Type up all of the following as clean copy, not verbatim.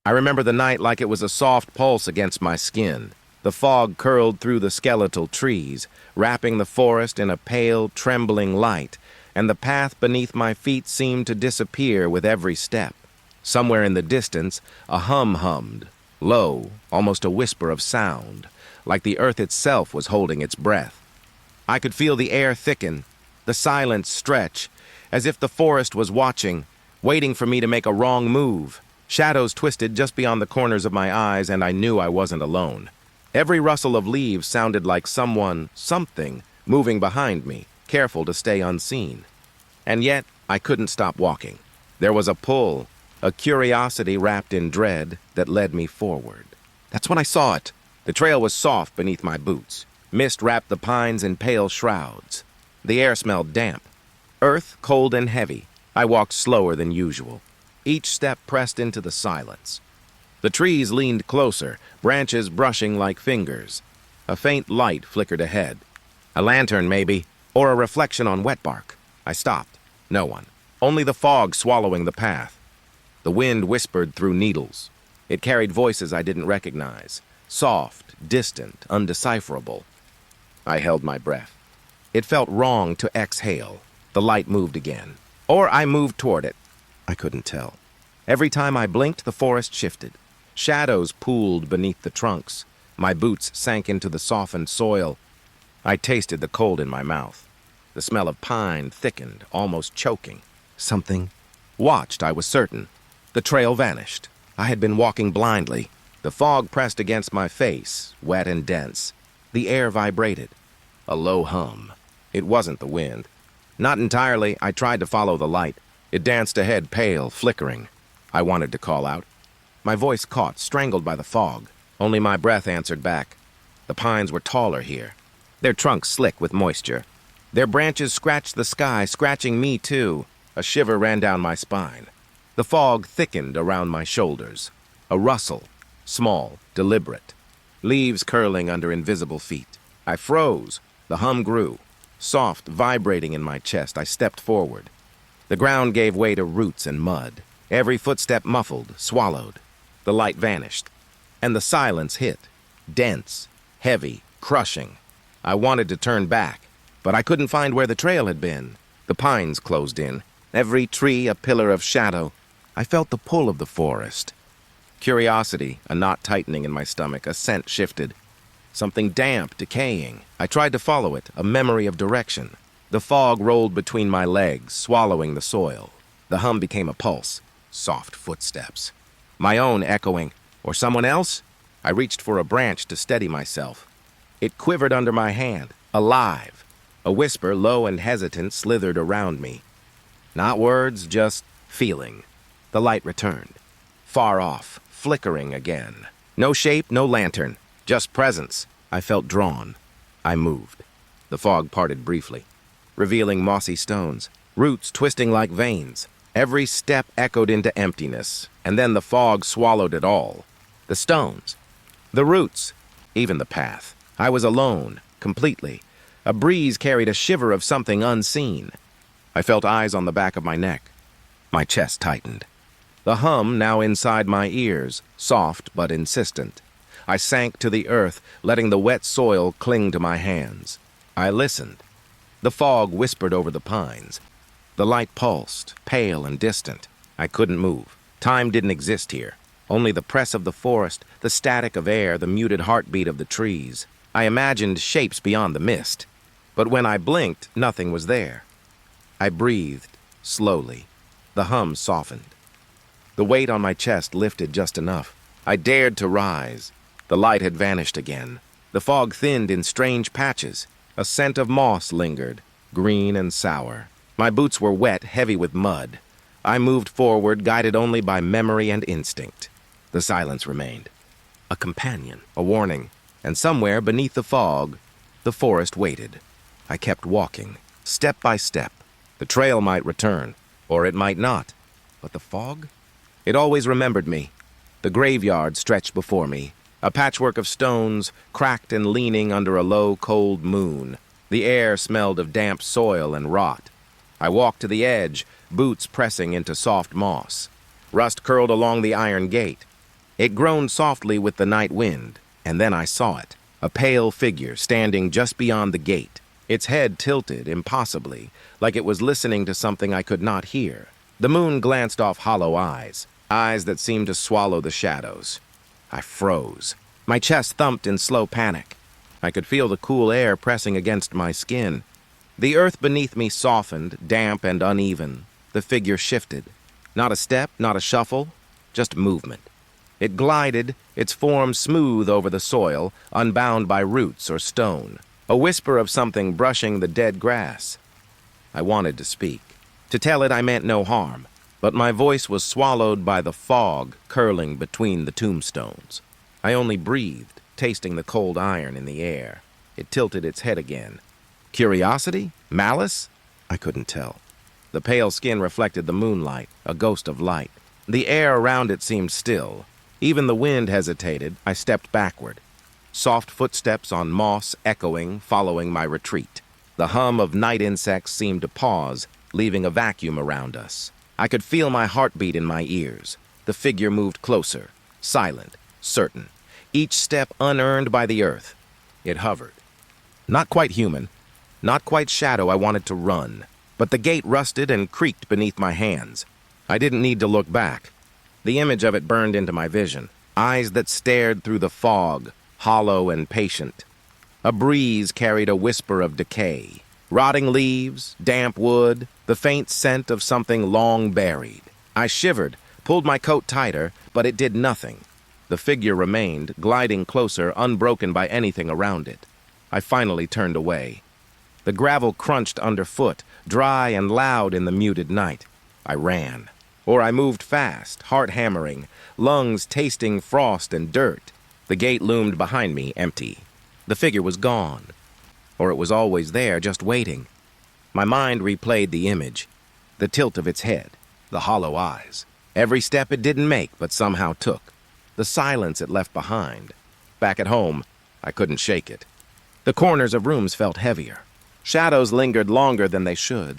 I remember the night like it was a soft pulse against my skin. The fog curled through the skeletal trees, wrapping the forest in a pale, trembling light, and the path beneath my feet seemed to disappear with every step. Somewhere in the distance, a hum hummed, low, almost a whisper of sound, like the earth itself was holding its breath. I could feel the air thicken, the silence stretch, as if the forest was watching, waiting for me to make a wrong move. Shadows twisted just beyond the corners of my eyes, and I knew I wasn't alone. Every rustle of leaves sounded like something, moving behind me, careful to stay unseen. And yet, I couldn't stop walking. There was a pull, a curiosity wrapped in dread that led me forward. That's when I saw it. The trail was soft beneath my boots. Mist wrapped the pines in pale shrouds. The air smelled damp. Earth cold and heavy. I walked slower than usual. Each step pressed into the silence. The trees leaned closer, branches brushing like fingers. A faint light flickered ahead. A lantern, maybe, or a reflection on wet bark. I stopped. No one. Only the fog swallowing the path. The wind whispered through needles. It carried voices I didn't recognize. Soft, distant, undecipherable. I held my breath. It felt wrong to exhale. The light moved again. Or I moved toward it. I couldn't tell. Every time I blinked, the forest shifted. Shadows pooled beneath the trunks. My boots sank into the softened soil. I tasted the cold in my mouth. The smell of pine thickened, almost choking. Something watched, I was certain. The trail vanished. I had been walking blindly. The fog pressed against my face, wet and dense. The air vibrated. A low hum. It wasn't the wind. Not entirely. I tried to follow the light. It danced ahead, pale, flickering. I wanted to call out. My voice caught, strangled by the fog. Only my breath answered back. The pines were taller here, their trunks slick with moisture. Their branches scratched the sky, scratching me too. A shiver ran down my spine. The fog thickened around my shoulders. A rustle, small, deliberate. Leaves curling under invisible feet. I froze. The hum grew. Soft, vibrating in my chest, I stepped forward. The ground gave way to roots and mud. Every footstep muffled, swallowed. The light vanished. And the silence hit. Dense, heavy, crushing. I wanted to turn back, but I couldn't find where the trail had been. The pines closed in. Every tree a pillar of shadow. I felt the pull of the forest. Curiosity, a knot tightening in my stomach, a scent shifted. Something damp, decaying. I tried to follow it, a memory of direction. The fog rolled between my legs, swallowing the soil. The hum became a pulse. Soft footsteps. My own echoing. Or someone else? I reached for a branch to steady myself. It quivered under my hand, alive. A whisper, low and hesitant, slithered around me. Not words, just feeling. The light returned. Far off, flickering again. No shape, no lantern. Just presence. I felt drawn. I moved. The fog parted briefly, revealing mossy stones, roots twisting like veins. Every step echoed into emptiness, and then the fog swallowed it all. The stones, the roots, even the path. I was alone, completely. A breeze carried a shiver of something unseen. I felt eyes on the back of my neck. My chest tightened. The hum now inside my ears, soft but insistent. I sank to the earth, letting the wet soil cling to my hands. I listened. The fog whispered over the pines. The light pulsed, pale and distant. I couldn't move. Time didn't exist here. Only the press of the forest, the static of air, the muted heartbeat of the trees. I imagined shapes beyond the mist. But when I blinked, nothing was there. I breathed, slowly. The hum softened. The weight on my chest lifted just enough. I dared to rise. The light had vanished again. The fog thinned in strange patches. A scent of moss lingered, green and sour. My boots were wet, heavy with mud. I moved forward, guided only by memory and instinct. The silence remained. A companion, a warning. And somewhere beneath the fog, the forest waited. I kept walking, step by step. The trail might return, or it might not. But the fog? It always remembered me. The graveyard stretched before me. A patchwork of stones, cracked and leaning under a low, cold moon. The air smelled of damp soil and rot. I walked to the edge, boots pressing into soft moss. Rust curled along the iron gate. It groaned softly with the night wind, and then I saw it, a pale figure standing just beyond the gate, its head tilted impossibly, like it was listening to something I could not hear. The moon glanced off hollow eyes that seemed to swallow the shadows. I froze. My chest thumped in slow panic. I could feel the cool air pressing against my skin. The earth beneath me softened, damp and uneven. The figure shifted. Not a step, not a shuffle, just movement. It glided, its form smooth over the soil, unbound by roots or stone. A whisper of something brushing the dead grass. I wanted to speak. To tell it I meant no harm, but my voice was swallowed by the fog curling between the tombstones. I only breathed, tasting the cold iron in the air. It tilted its head again. Curiosity? Malice? I couldn't tell. The pale skin reflected the moonlight, a ghost of light. The air around it seemed still. Even the wind hesitated. I stepped backward. Soft footsteps on moss echoing, following my retreat. The hum of night insects seemed to pause, leaving a vacuum around us. I could feel my heartbeat in my ears. The figure moved closer, silent, certain. Each step unearned by the earth. It hovered. Not quite human, not quite shadow. I wanted to run, but the gate rusted and creaked beneath my hands. I didn't need to look back. The image of it burned into my vision, eyes that stared through the fog, hollow and patient. A breeze carried a whisper of decay. Rotting leaves, damp wood, the faint scent of something long buried. I shivered, pulled my coat tighter, but it did nothing. The figure remained, gliding closer, unbroken by anything around it. I finally turned away. The gravel crunched underfoot, dry and loud in the muted night. I ran. Or I moved fast, heart hammering, lungs tasting frost and dirt. The gate loomed behind me, empty. The figure was gone. Or it was always there, just waiting. My mind replayed the image, the tilt of its head, the hollow eyes. Every step it didn't make, but somehow took. The silence it left behind. Back at home, I couldn't shake it. The corners of rooms felt heavier. Shadows lingered longer than they should.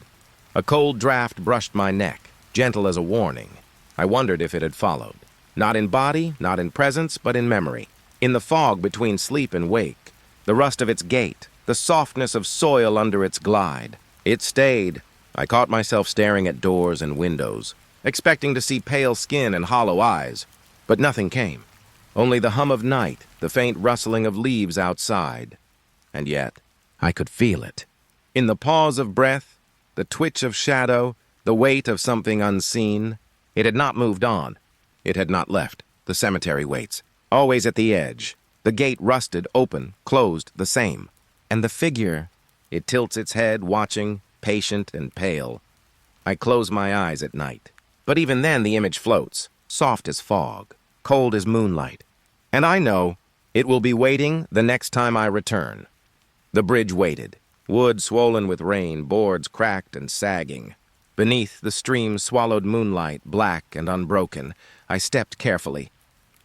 A cold draft brushed my neck, gentle as a warning. I wondered if it had followed. Not in body, not in presence, but in memory. In the fog between sleep and wake. The rust of its gait, the softness of soil under its glide. It stayed. I caught myself staring at doors and windows, expecting to see pale skin and hollow eyes, but nothing came. Only the hum of night, the faint rustling of leaves outside. And yet, I could feel it. In the pause of breath, the twitch of shadow, the weight of something unseen. It had not moved on. It had not left. The cemetery waits, always at the edge. The gate rusted, open, closed, the same. And the figure, it tilts its head, watching, patient and pale. I close my eyes at night. But even then the image floats, soft as fog, cold as moonlight. And I know it will be waiting the next time I return. The bridge waited, wood swollen with rain, boards cracked and sagging. Beneath, the stream swallowed moonlight, black and unbroken. I stepped carefully.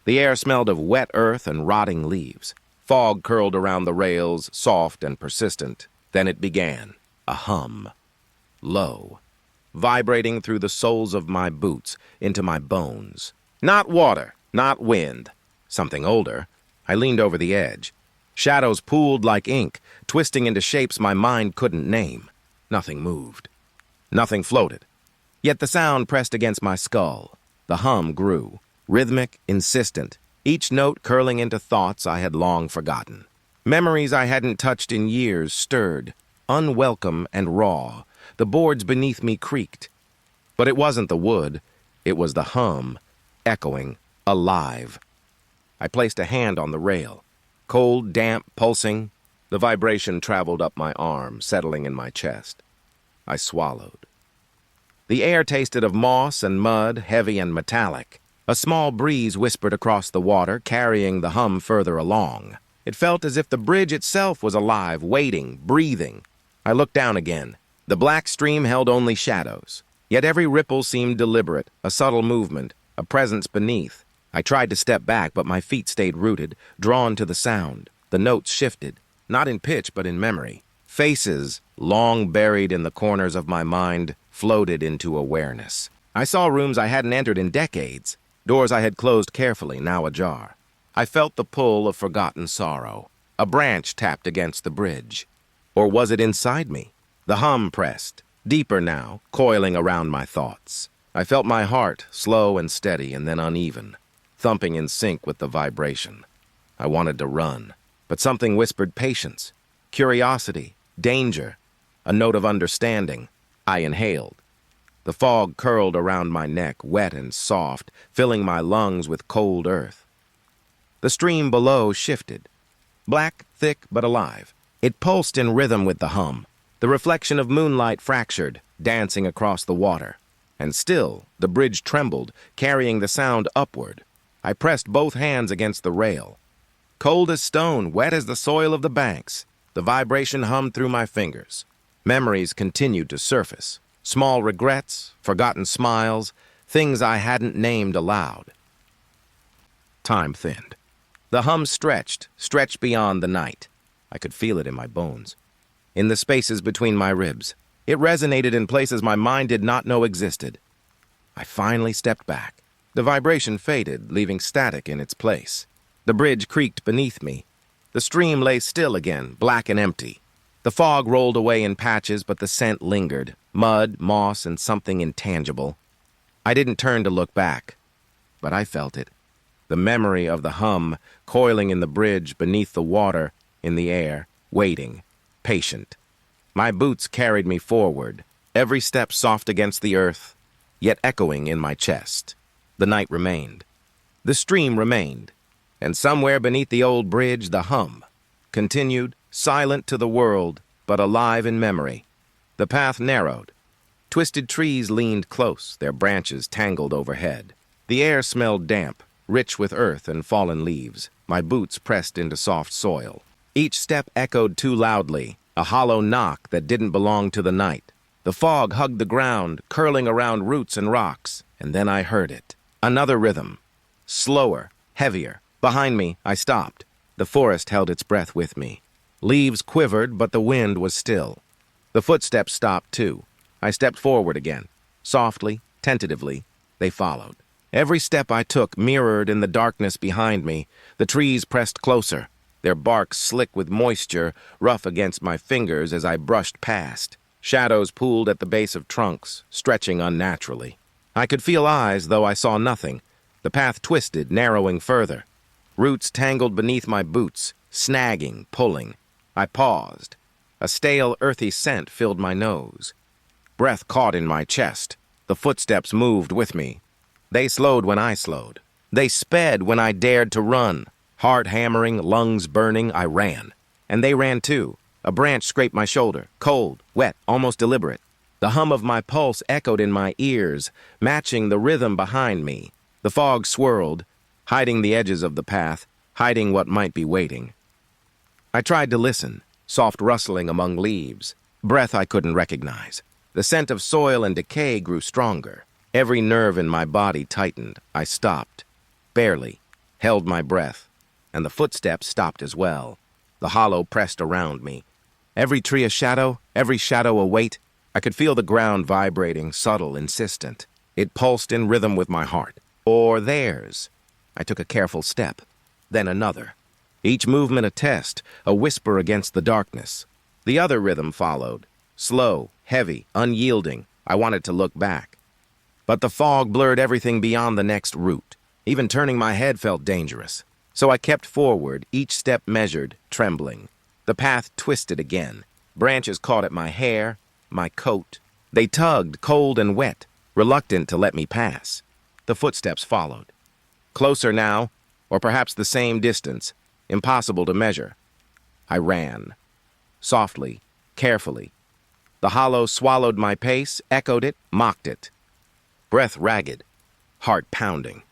The air smelled of wet earth and rotting leaves. Fog curled around the rails, soft and persistent. Then it began, a hum, low, vibrating through the soles of my boots, into my bones. Not water, not wind, something older. I leaned over the edge. Shadows pooled like ink, twisting into shapes my mind couldn't name. Nothing moved. Nothing floated. Yet the sound pressed against my skull. The hum grew, rhythmic, insistent, each note curling into thoughts I had long forgotten. Memories I hadn't touched in years stirred, unwelcome and raw. The boards beneath me creaked. But it wasn't the wood. It was the hum, echoing, alive. I placed a hand on the rail. Cold, damp, pulsing. The vibration traveled up my arm, settling in my chest. I swallowed. The air tasted of moss and mud, heavy and metallic. A small breeze whispered across the water, carrying the hum further along. It felt as if the bridge itself was alive, waiting, breathing. I looked down again. The black stream held only shadows. Yet every ripple seemed deliberate, a subtle movement, a presence beneath. I tried to step back, but my feet stayed rooted, drawn to the sound. The notes shifted, not in pitch, but in memory. Faces, long buried in the corners of my mind, floated into awareness. I saw rooms I hadn't entered in decades. Doors I had closed carefully, now ajar. I felt the pull of forgotten sorrow. A branch tapped against the bridge. Or was it inside me? The hum pressed, deeper now, coiling around my thoughts. I felt my heart, slow and steady and then uneven, thumping in sync with the vibration. I wanted to run, but something whispered patience, curiosity, danger, a note of understanding. I inhaled. The fog curled around my neck, wet and soft, filling my lungs with cold earth. The stream below shifted, black, thick, but alive. It pulsed in rhythm with the hum. The reflection of moonlight fractured, dancing across the water. And still, the bridge trembled, carrying the sound upward. I pressed both hands against the rail. Cold as stone, wet as the soil of the banks, the vibration hummed through my fingers. Memories continued to surface. Small regrets, forgotten smiles, things I hadn't named aloud. Time thinned. The hum stretched beyond the night. I could feel it in my bones, in the spaces between my ribs. It resonated in places my mind did not know existed. I finally stepped back. The vibration faded, leaving static in its place. The bridge creaked beneath me. The stream lay still again, black and empty. The fog rolled away in patches, but the scent lingered. Mud, moss, and something intangible. I didn't turn to look back, but I felt it. The memory of the hum, coiling in the bridge, beneath the water, in the air, waiting, patient. My boots carried me forward, every step soft against the earth, yet echoing in my chest. The night remained. The stream remained. And somewhere beneath the old bridge, the hum continued, silent to the world, but alive in memory. The path narrowed. Twisted trees leaned close, their branches tangled overhead. The air smelled damp, rich with earth and fallen leaves. My boots pressed into soft soil. Each step echoed too loudly, a hollow knock that didn't belong to the night. The fog hugged the ground, curling around roots and rocks, and then I heard it. Another rhythm. Slower, heavier. Behind me, I stopped. The forest held its breath with me. Leaves quivered, but the wind was still. The footsteps stopped, too. I stepped forward again. Softly, tentatively, they followed. Every step I took mirrored in the darkness behind me. The trees pressed closer, their bark slick with moisture, rough against my fingers as I brushed past. Shadows pooled at the base of trunks, stretching unnaturally. I could feel eyes, though I saw nothing. The path twisted, narrowing further. Roots tangled beneath my boots, snagging, pulling. I paused. A stale, earthy scent filled my nose. Breath caught in my chest. The footsteps moved with me. They slowed when I slowed. They sped when I dared to run. Heart hammering, lungs burning, I ran. And they ran too. A branch scraped my shoulder, cold, wet, almost deliberate. The hum of my pulse echoed in my ears, matching the rhythm behind me. The fog swirled, hiding the edges of the path, hiding what might be waiting. I tried to listen, soft rustling among leaves, breath I couldn't recognize. The scent of soil and decay grew stronger. Every nerve in my body tightened. I stopped, barely, held my breath, and the footsteps stopped as well. The hollow pressed around me. Every tree a shadow, every shadow a weight. I could feel the ground vibrating, subtle, insistent. It pulsed in rhythm with my heart. Or theirs. I took a careful step, then another. Each movement a test, a whisper against the darkness. The other rhythm followed. Slow, heavy, unyielding. I wanted to look back. But the fog blurred everything beyond the next route. Even turning my head felt dangerous. So I kept forward, each step measured, trembling. The path twisted again. Branches caught at my hair, my coat. They tugged, cold and wet, reluctant to let me pass. The footsteps followed. Closer now, or perhaps the same distance, impossible to measure. I ran. Softly, carefully. The hollow swallowed my pace, echoed it, mocked it. Breath ragged, heart pounding.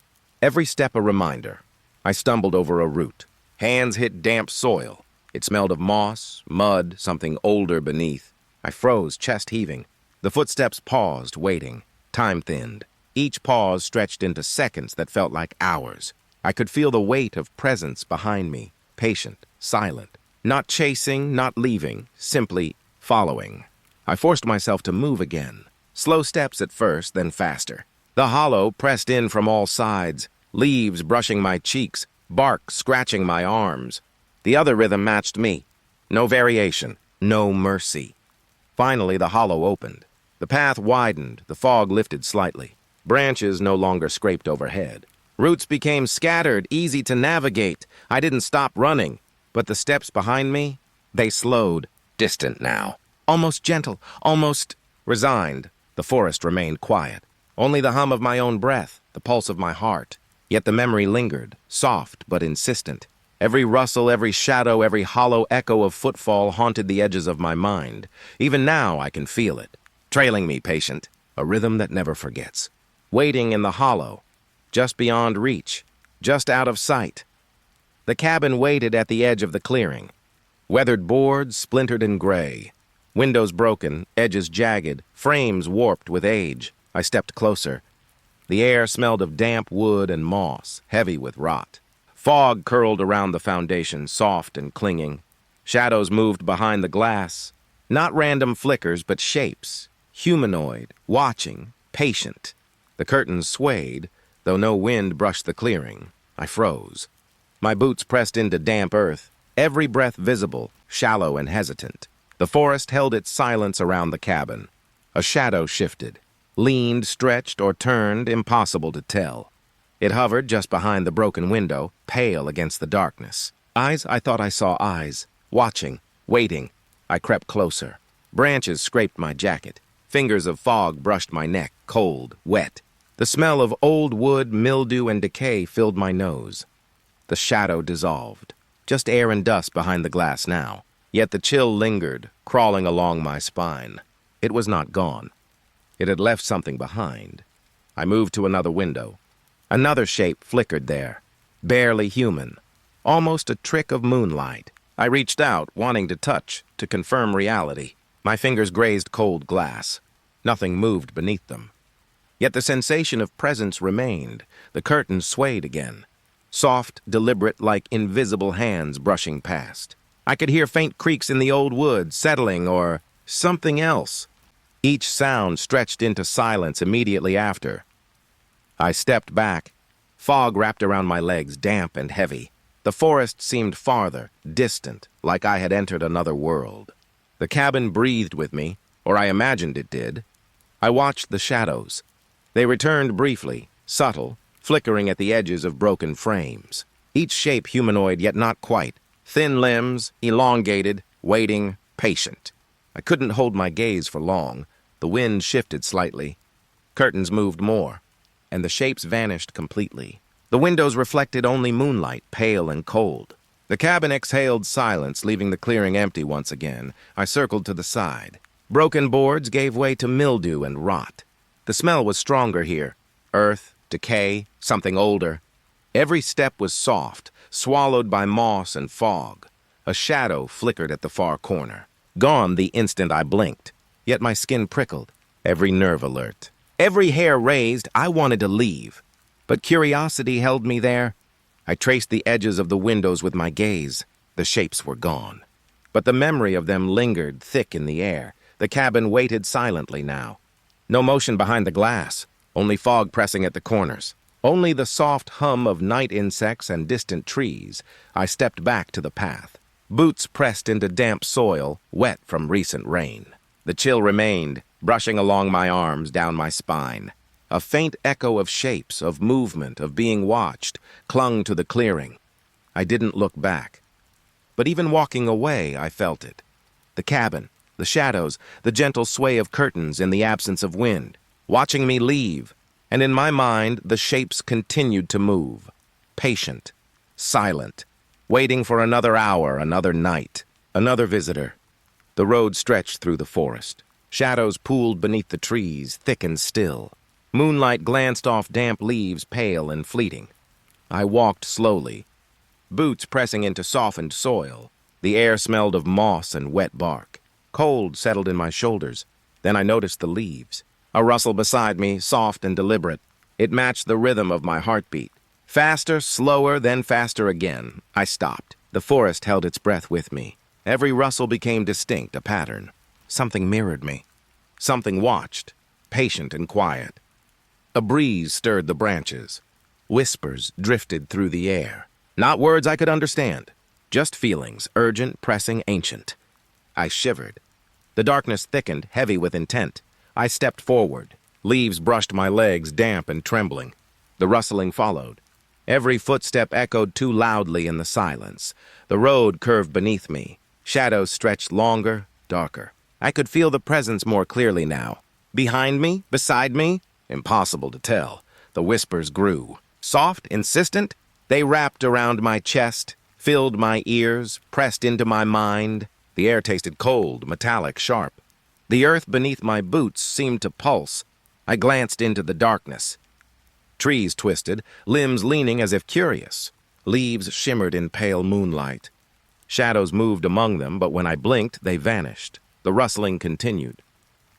Every step a reminder. I stumbled over a root. Hands hit damp soil. It smelled of moss, mud, something older beneath. I froze, chest heaving. The footsteps paused, waiting. Time thinned. Each pause stretched into seconds that felt like hours. I could feel the weight of presence behind me, patient, silent. Not chasing, not leaving, simply following. I forced myself to move again. Slow steps at first, then faster. The hollow pressed in from all sides, leaves brushing my cheeks, bark scratching my arms. The other rhythm matched me. No variation, no mercy. Finally, the hollow opened. The path widened, the fog lifted slightly. Branches no longer scraped overhead. Roots became scattered, easy to navigate. I didn't stop running, but the steps behind me, they slowed, distant now. Almost gentle, almost resigned. The forest remained quiet. Only the hum of my own breath, the pulse of my heart. Yet the memory lingered, soft but insistent. Every rustle, every shadow, every hollow echo of footfall haunted the edges of my mind. Even now I can feel it, trailing me patient, a rhythm that never forgets. Waiting in the hollow, just beyond reach, just out of sight. The cabin waited at the edge of the clearing. Weathered boards splintered and gray. Windows broken, edges jagged, frames warped with age. I stepped closer. The air smelled of damp wood and moss, heavy with rot. Fog curled around the foundation, soft and clinging. Shadows moved behind the glass. Not random flickers, but shapes. Humanoid, watching, patient. The curtains swayed, though no wind brushed the clearing. I froze. My boots pressed into damp earth, every breath visible, shallow and hesitant. The forest held its silence around the cabin. A shadow shifted, leaned, stretched, or turned, impossible to tell. It hovered just behind the broken window, pale against the darkness. Eyes, I thought I saw eyes, watching, waiting. I crept closer. Branches scraped my jacket. Fingers of fog brushed my neck, cold, wet. The smell of old wood, mildew, and decay filled my nose. The shadow dissolved. Just air and dust behind the glass now. Yet the chill lingered, crawling along my spine. It was not gone. It had left something behind. I moved to another window. Another shape flickered there, barely human, almost a trick of moonlight. I reached out, wanting to touch, to confirm reality. My fingers grazed cold glass. Nothing moved beneath them. Yet the sensation of presence remained. The curtains swayed again, soft, deliberate, like invisible hands brushing past. I could hear faint creaks in the old wood, settling, or something else. Each sound stretched into silence immediately after. I stepped back. Fog wrapped around my legs, damp and heavy. The forest seemed farther, distant, like I had entered another world. The cabin breathed with me, or I imagined it did. I watched the shadows. They returned briefly, subtle, flickering at the edges of broken frames. Each shape humanoid, yet not quite. Thin limbs, elongated, waiting, patient. I couldn't hold my gaze for long. The wind shifted slightly. Curtains moved more, and the shapes vanished completely. The windows reflected only moonlight, pale and cold. The cabin exhaled silence, leaving the clearing empty once again. I circled to the side. Broken boards gave way to mildew and rot. The smell was stronger here. Earth, decay, something older. Every step was soft, swallowed by moss and fog. A shadow flickered at the far corner. Gone the instant I blinked. Yet my skin prickled, every nerve alert. Every hair raised, I wanted to leave. But curiosity held me there. I traced the edges of the windows with my gaze. The shapes were gone. But the memory of them lingered thick in the air. The cabin waited silently now. No motion behind the glass, only fog pressing at the corners. Only the soft hum of night insects and distant trees. I stepped back to the path. Boots pressed into damp soil, wet from recent rain. The chill remained, brushing along my arms, down my spine. A faint echo of shapes, of movement, of being watched, clung to the clearing. I didn't look back. But even walking away, I felt it. The cabin, the shadows, the gentle sway of curtains in the absence of wind, watching me leave. And in my mind, the shapes continued to move. Patient, silent, waiting for another hour, another night, another visitor. The road stretched through the forest. Shadows pooled beneath the trees, thick and still. Moonlight glanced off damp leaves, pale and fleeting. I walked slowly, boots pressing into softened soil. The air smelled of moss and wet bark. Cold settled in my shoulders. Then I noticed the leaves. A rustle beside me, soft and deliberate. It matched the rhythm of my heartbeat. Faster, slower, then faster again. I stopped. The forest held its breath with me. Every rustle became distinct, a pattern. Something mirrored me. Something watched, patient and quiet. A breeze stirred the branches. Whispers drifted through the air. Not words I could understand, just feelings, urgent, pressing, ancient. I shivered. The darkness thickened, heavy with intent. I stepped forward. Leaves brushed my legs, damp and trembling. The rustling followed. Every footstep echoed too loudly in the silence. The road curved beneath me. Shadows stretched longer, darker. I could feel the presence more clearly now. Behind me? Beside me? Impossible to tell. The whispers grew. Soft, insistent, they wrapped around my chest, filled my ears, pressed into my mind. The air tasted cold, metallic, sharp. The earth beneath my boots seemed to pulse. I glanced into the darkness. Trees twisted, limbs leaning as if curious. Leaves shimmered in pale moonlight. Shadows moved among them, but when I blinked, they vanished. The rustling continued.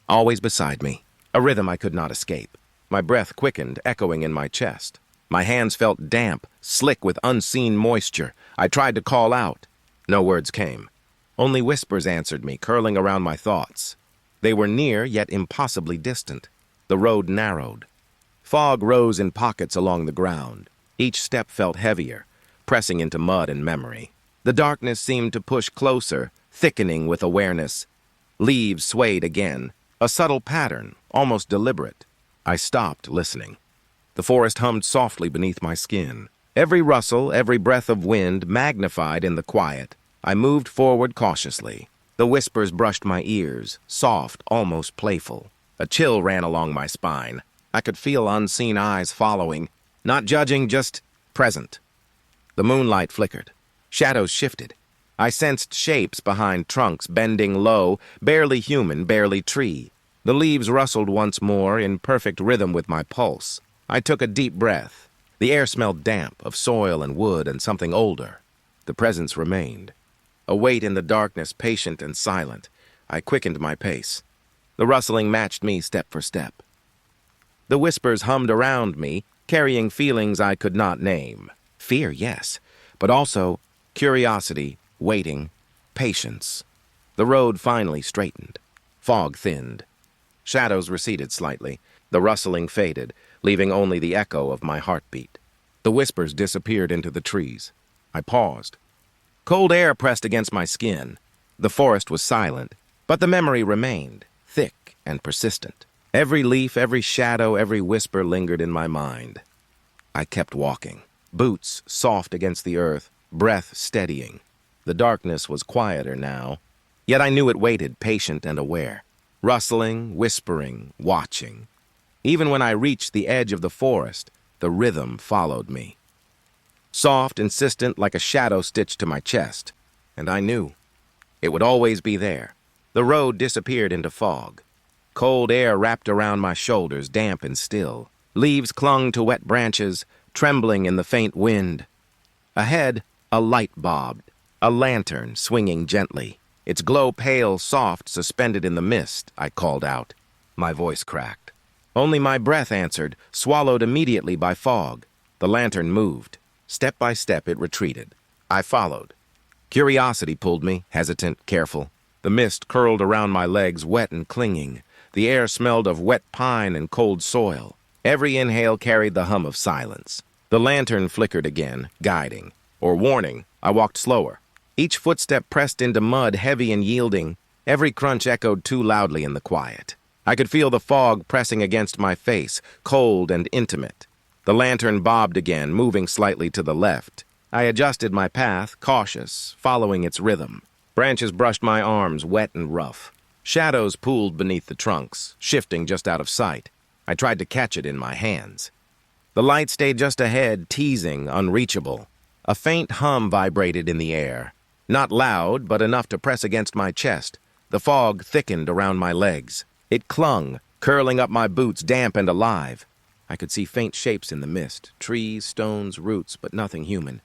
Always beside me, a rhythm I could not escape. My breath quickened, echoing in my chest. My hands felt damp, slick with unseen moisture. I tried to call out. No words came. Only whispers answered me, curling around my thoughts. They were near, yet impossibly distant. The road narrowed. Fog rose in pockets along the ground. Each step felt heavier, pressing into mud and memory. The darkness seemed to push closer, thickening with awareness. Leaves swayed again, a subtle pattern, almost deliberate. I stopped, listening. The forest hummed softly beneath my skin. Every rustle, every breath of wind magnified in the quiet. I moved forward cautiously. The whispers brushed my ears, soft, almost playful. A chill ran along my spine. I could feel unseen eyes following, not judging, just present. The moonlight flickered. Shadows shifted. I sensed shapes behind trunks, bending low, barely human, barely tree. The leaves rustled once more, in perfect rhythm with my pulse. I took a deep breath. The air smelled damp, of soil and wood and something older. The presence remained. A weight in the darkness, patient and silent. I quickened my pace. The rustling matched me step for step. The whispers hummed around me, carrying feelings I could not name. Fear, yes, but also curiosity, waiting, patience. The road finally straightened. Fog thinned. Shadows receded slightly. The rustling faded, leaving only the echo of my heartbeat. The whispers disappeared into the trees. I paused. Cold air pressed against my skin. The forest was silent, but the memory remained, thick and persistent. Every leaf, every shadow, every whisper lingered in my mind. I kept walking, boots soft against the earth, breath steadying. The darkness was quieter now, yet I knew it waited, patient and aware, rustling, whispering, watching. Even when I reached the edge of the forest, the rhythm followed me. Soft, insistent, like a shadow stitched to my chest, and I knew it would always be there. The road disappeared into fog. Cold air wrapped around my shoulders, damp and still. Leaves clung to wet branches, trembling in the faint wind. Ahead, a light bobbed, a lantern swinging gently. Its glow pale, soft, suspended in the mist, I called out. My voice cracked. Only my breath answered, swallowed immediately by fog. The lantern moved. Step by step, it retreated. I followed. Curiosity pulled me, hesitant, careful. The mist curled around my legs, wet and clinging. The air smelled of wet pine and cold soil. Every inhale carried the hum of silence. The lantern flickered again, guiding. Or warning, I walked slower. Each footstep pressed into mud, heavy and yielding. Every crunch echoed too loudly in the quiet. I could feel the fog pressing against my face, cold and intimate. The lantern bobbed again, moving slightly to the left. I adjusted my path, cautious, following its rhythm. Branches brushed my arms, wet and rough. Shadows pooled beneath the trunks, shifting just out of sight. I tried to catch it in my hands. The light stayed just ahead, teasing, unreachable. A faint hum vibrated in the air. Not loud, but enough to press against my chest. The fog thickened around my legs. It clung, curling up my boots, damp and alive. I could see faint shapes in the mist, trees, stones, roots, but nothing human.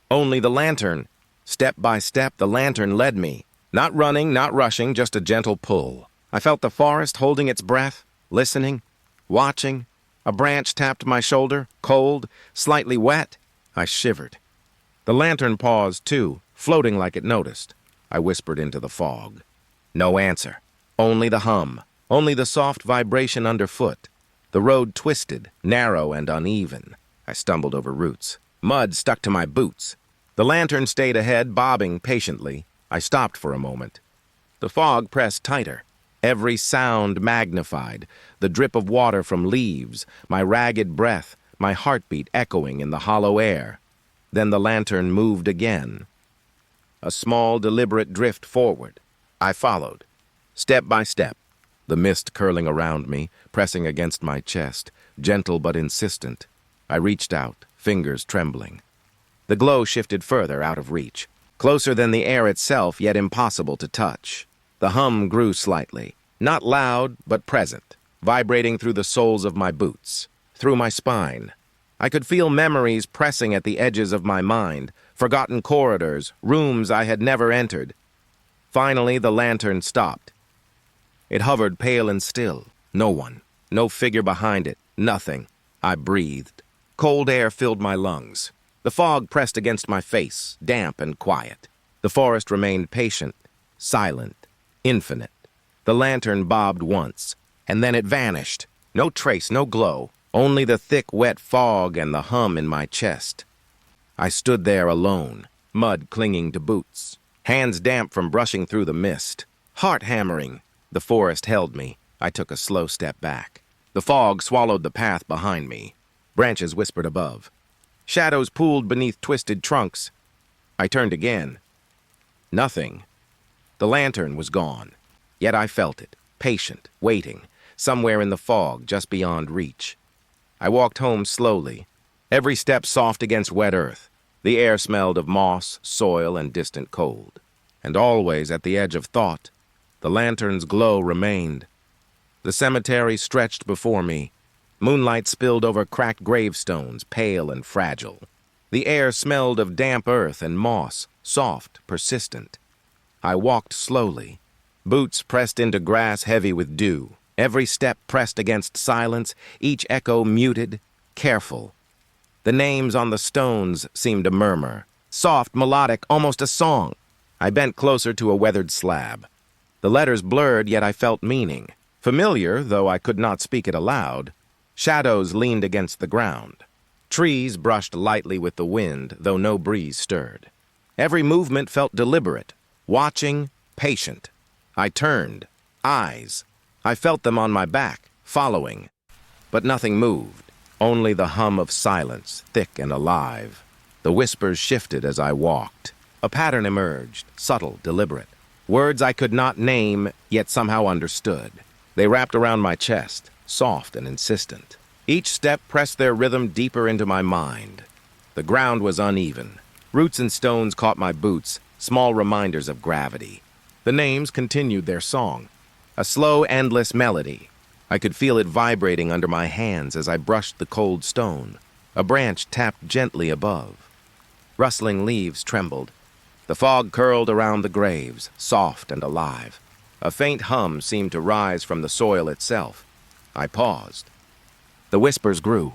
Only the lantern. Step by step, the lantern led me. Not running, not rushing, just a gentle pull. I felt the forest holding its breath, listening, watching. A branch tapped my shoulder, cold, slightly wet. I shivered. The lantern paused, too, floating like it noticed. I whispered into the fog. No answer. Only the hum. Only the soft vibration underfoot. The road twisted, narrow and uneven. I stumbled over roots. Mud stuck to my boots. The lantern stayed ahead, bobbing patiently. I stopped for a moment. The fog pressed tighter. Every sound magnified, the drip of water from leaves, my ragged breath, my heartbeat echoing in the hollow air. Then the lantern moved again. A small, deliberate drift forward. I followed, step by step, the mist curling around me, pressing against my chest, gentle but insistent. I reached out, fingers trembling. The glow shifted further out of reach, closer than the air itself, yet impossible to touch. The hum grew slightly, not loud, but present, vibrating through the soles of my boots, through my spine. I could feel memories pressing at the edges of my mind, forgotten corridors, rooms I had never entered. Finally, the lantern stopped. It hovered pale and still. No one, no figure behind it, nothing. I breathed. Cold air filled my lungs. The fog pressed against my face, damp and quiet. The forest remained patient, silent, infinite. The lantern bobbed once, and then it vanished. No trace, no glow, only the thick, wet fog and the hum in my chest. I stood there alone, mud clinging to boots, hands damp from brushing through the mist, heart hammering. The forest held me. I took a slow step back. The fog swallowed the path behind me. Branches whispered above. Shadows pooled beneath twisted trunks. I turned again. Nothing. The lantern was gone. Yet I felt it, patient, waiting, somewhere in the fog, just beyond reach. I walked home slowly, every step soft against wet earth. The air smelled of moss, soil, and distant cold. And always at the edge of thought, the lantern's glow remained. The cemetery stretched before me. Moonlight spilled over cracked gravestones, pale and fragile. The air smelled of damp earth and moss, soft, persistent. I walked slowly, boots pressed into grass heavy with dew, every step pressed against silence, each echo muted, careful. The names on the stones seemed a murmur, soft, melodic, almost a song. I bent closer to a weathered slab. The letters blurred, yet I felt meaning. Familiar, though I could not speak it aloud. Shadows leaned against the ground. Trees brushed lightly with the wind, though no breeze stirred. Every movement felt deliberate, watching, patient. I turned, eyes. I felt them on my back, following. But nothing moved, only the hum of silence, thick and alive. The whispers shifted as I walked. A pattern emerged, subtle, deliberate. Words I could not name, yet somehow understood. They wrapped around my chest, soft and insistent. Each step pressed their rhythm deeper into my mind. The ground was uneven. Roots and stones caught my boots, small reminders of gravity. The names continued their song, a slow, endless melody. I could feel it vibrating under my hands as I brushed the cold stone. A branch tapped gently above. Rustling leaves trembled. The fog curled around the graves, soft and alive. A faint hum seemed to rise from the soil itself. I paused. The whispers grew,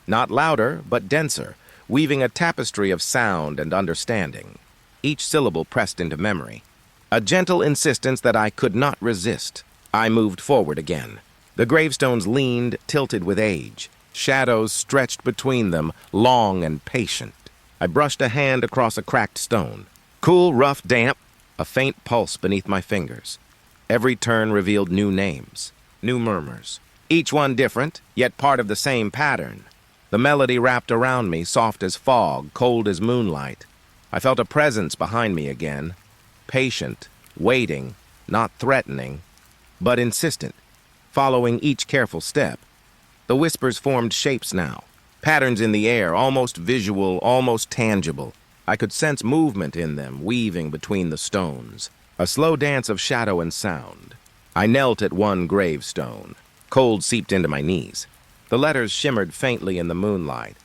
not louder, but denser, weaving a tapestry of sound and understanding. Each syllable pressed into memory. A gentle insistence that I could not resist. I moved forward again. The gravestones leaned, tilted with age. Shadows stretched between them, long and patient. I brushed a hand across a cracked stone. Cool, rough, damp, a faint pulse beneath my fingers. Every turn revealed new names, new murmurs. Each one different, yet part of the same pattern. The melody wrapped around me, soft as fog, cold as moonlight. I felt a presence behind me again. Patient, waiting, not threatening, but insistent, following each careful step. The whispers formed shapes now, patterns in the air, almost visual, almost tangible. I could sense movement in them, weaving between the stones, a slow dance of shadow and sound. I knelt at one gravestone. Cold seeped into my knees. The letters shimmered faintly in the moonlight.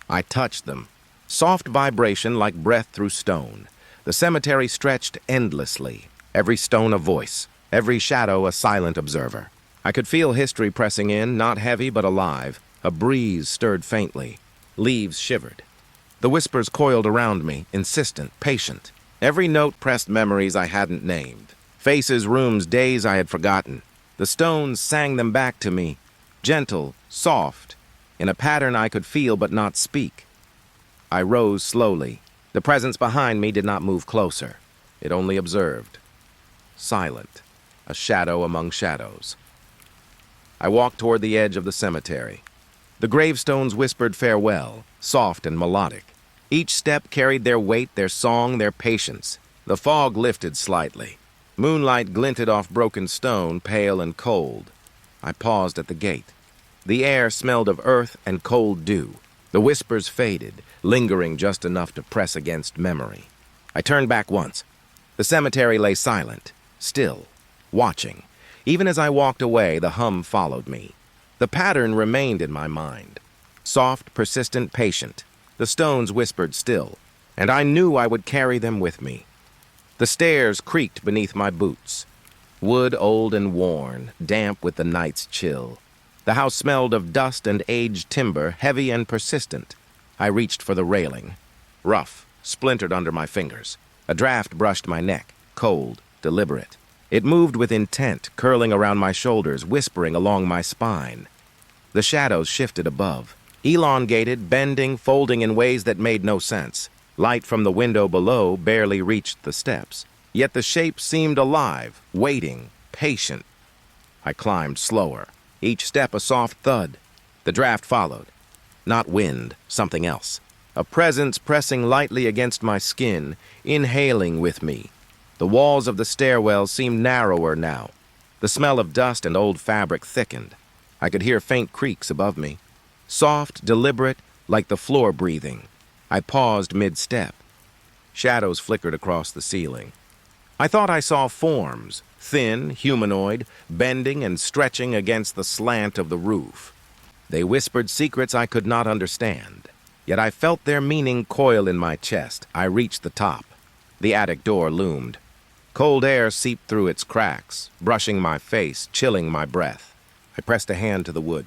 I touched them, soft vibration like breath through stone. The cemetery stretched endlessly, every stone a voice, every shadow a silent observer. I could feel history pressing in, not heavy but alive. A breeze stirred faintly. Leaves shivered. The whispers coiled around me, insistent, patient. Every note pressed memories I hadn't named. Faces, rooms, days I had forgotten. The stones sang them back to me, gentle, soft, in a pattern I could feel but not speak. I rose slowly. The presence behind me did not move closer. It only observed. Silent, a shadow among shadows. I walked toward the edge of the cemetery. The gravestones whispered farewell, soft and melodic. Each step carried their weight, their song, their patience. The fog lifted slightly. Moonlight glinted off broken stone, pale and cold. I paused at the gate. The air smelled of earth and cold dew. The whispers faded, lingering just enough to press against memory. I turned back once. The cemetery lay silent, still, watching. Even as I walked away, the hum followed me. The pattern remained in my mind. Soft, persistent, patient. The stones whispered still, and I knew I would carry them with me. The stairs creaked beneath my boots. Wood old and worn, damp with the night's chill. The house smelled of dust and aged timber, heavy and persistent. I reached for the railing. Rough, splintered under my fingers. A draft brushed my neck, cold, deliberate. It moved with intent, curling around my shoulders, whispering along my spine. The shadows shifted above, elongated, bending, folding in ways that made no sense. Light from the window below barely reached the steps. Yet the shape seemed alive, waiting, patient. I climbed slower, each step a soft thud. The draft followed. Not wind, something else. A presence pressing lightly against my skin, inhaling with me. The walls of the stairwell seemed narrower now. The smell of dust and old fabric thickened. I could hear faint creaks above me. Soft, deliberate, like the floor breathing. I paused mid-step. Shadows flickered across the ceiling. I thought I saw forms, thin, humanoid, bending and stretching against the slant of the roof. They whispered secrets I could not understand. Yet I felt their meaning coil in my chest. I reached the top. The attic door loomed. Cold air seeped through its cracks, brushing my face, chilling my breath. I pressed a hand to the wood.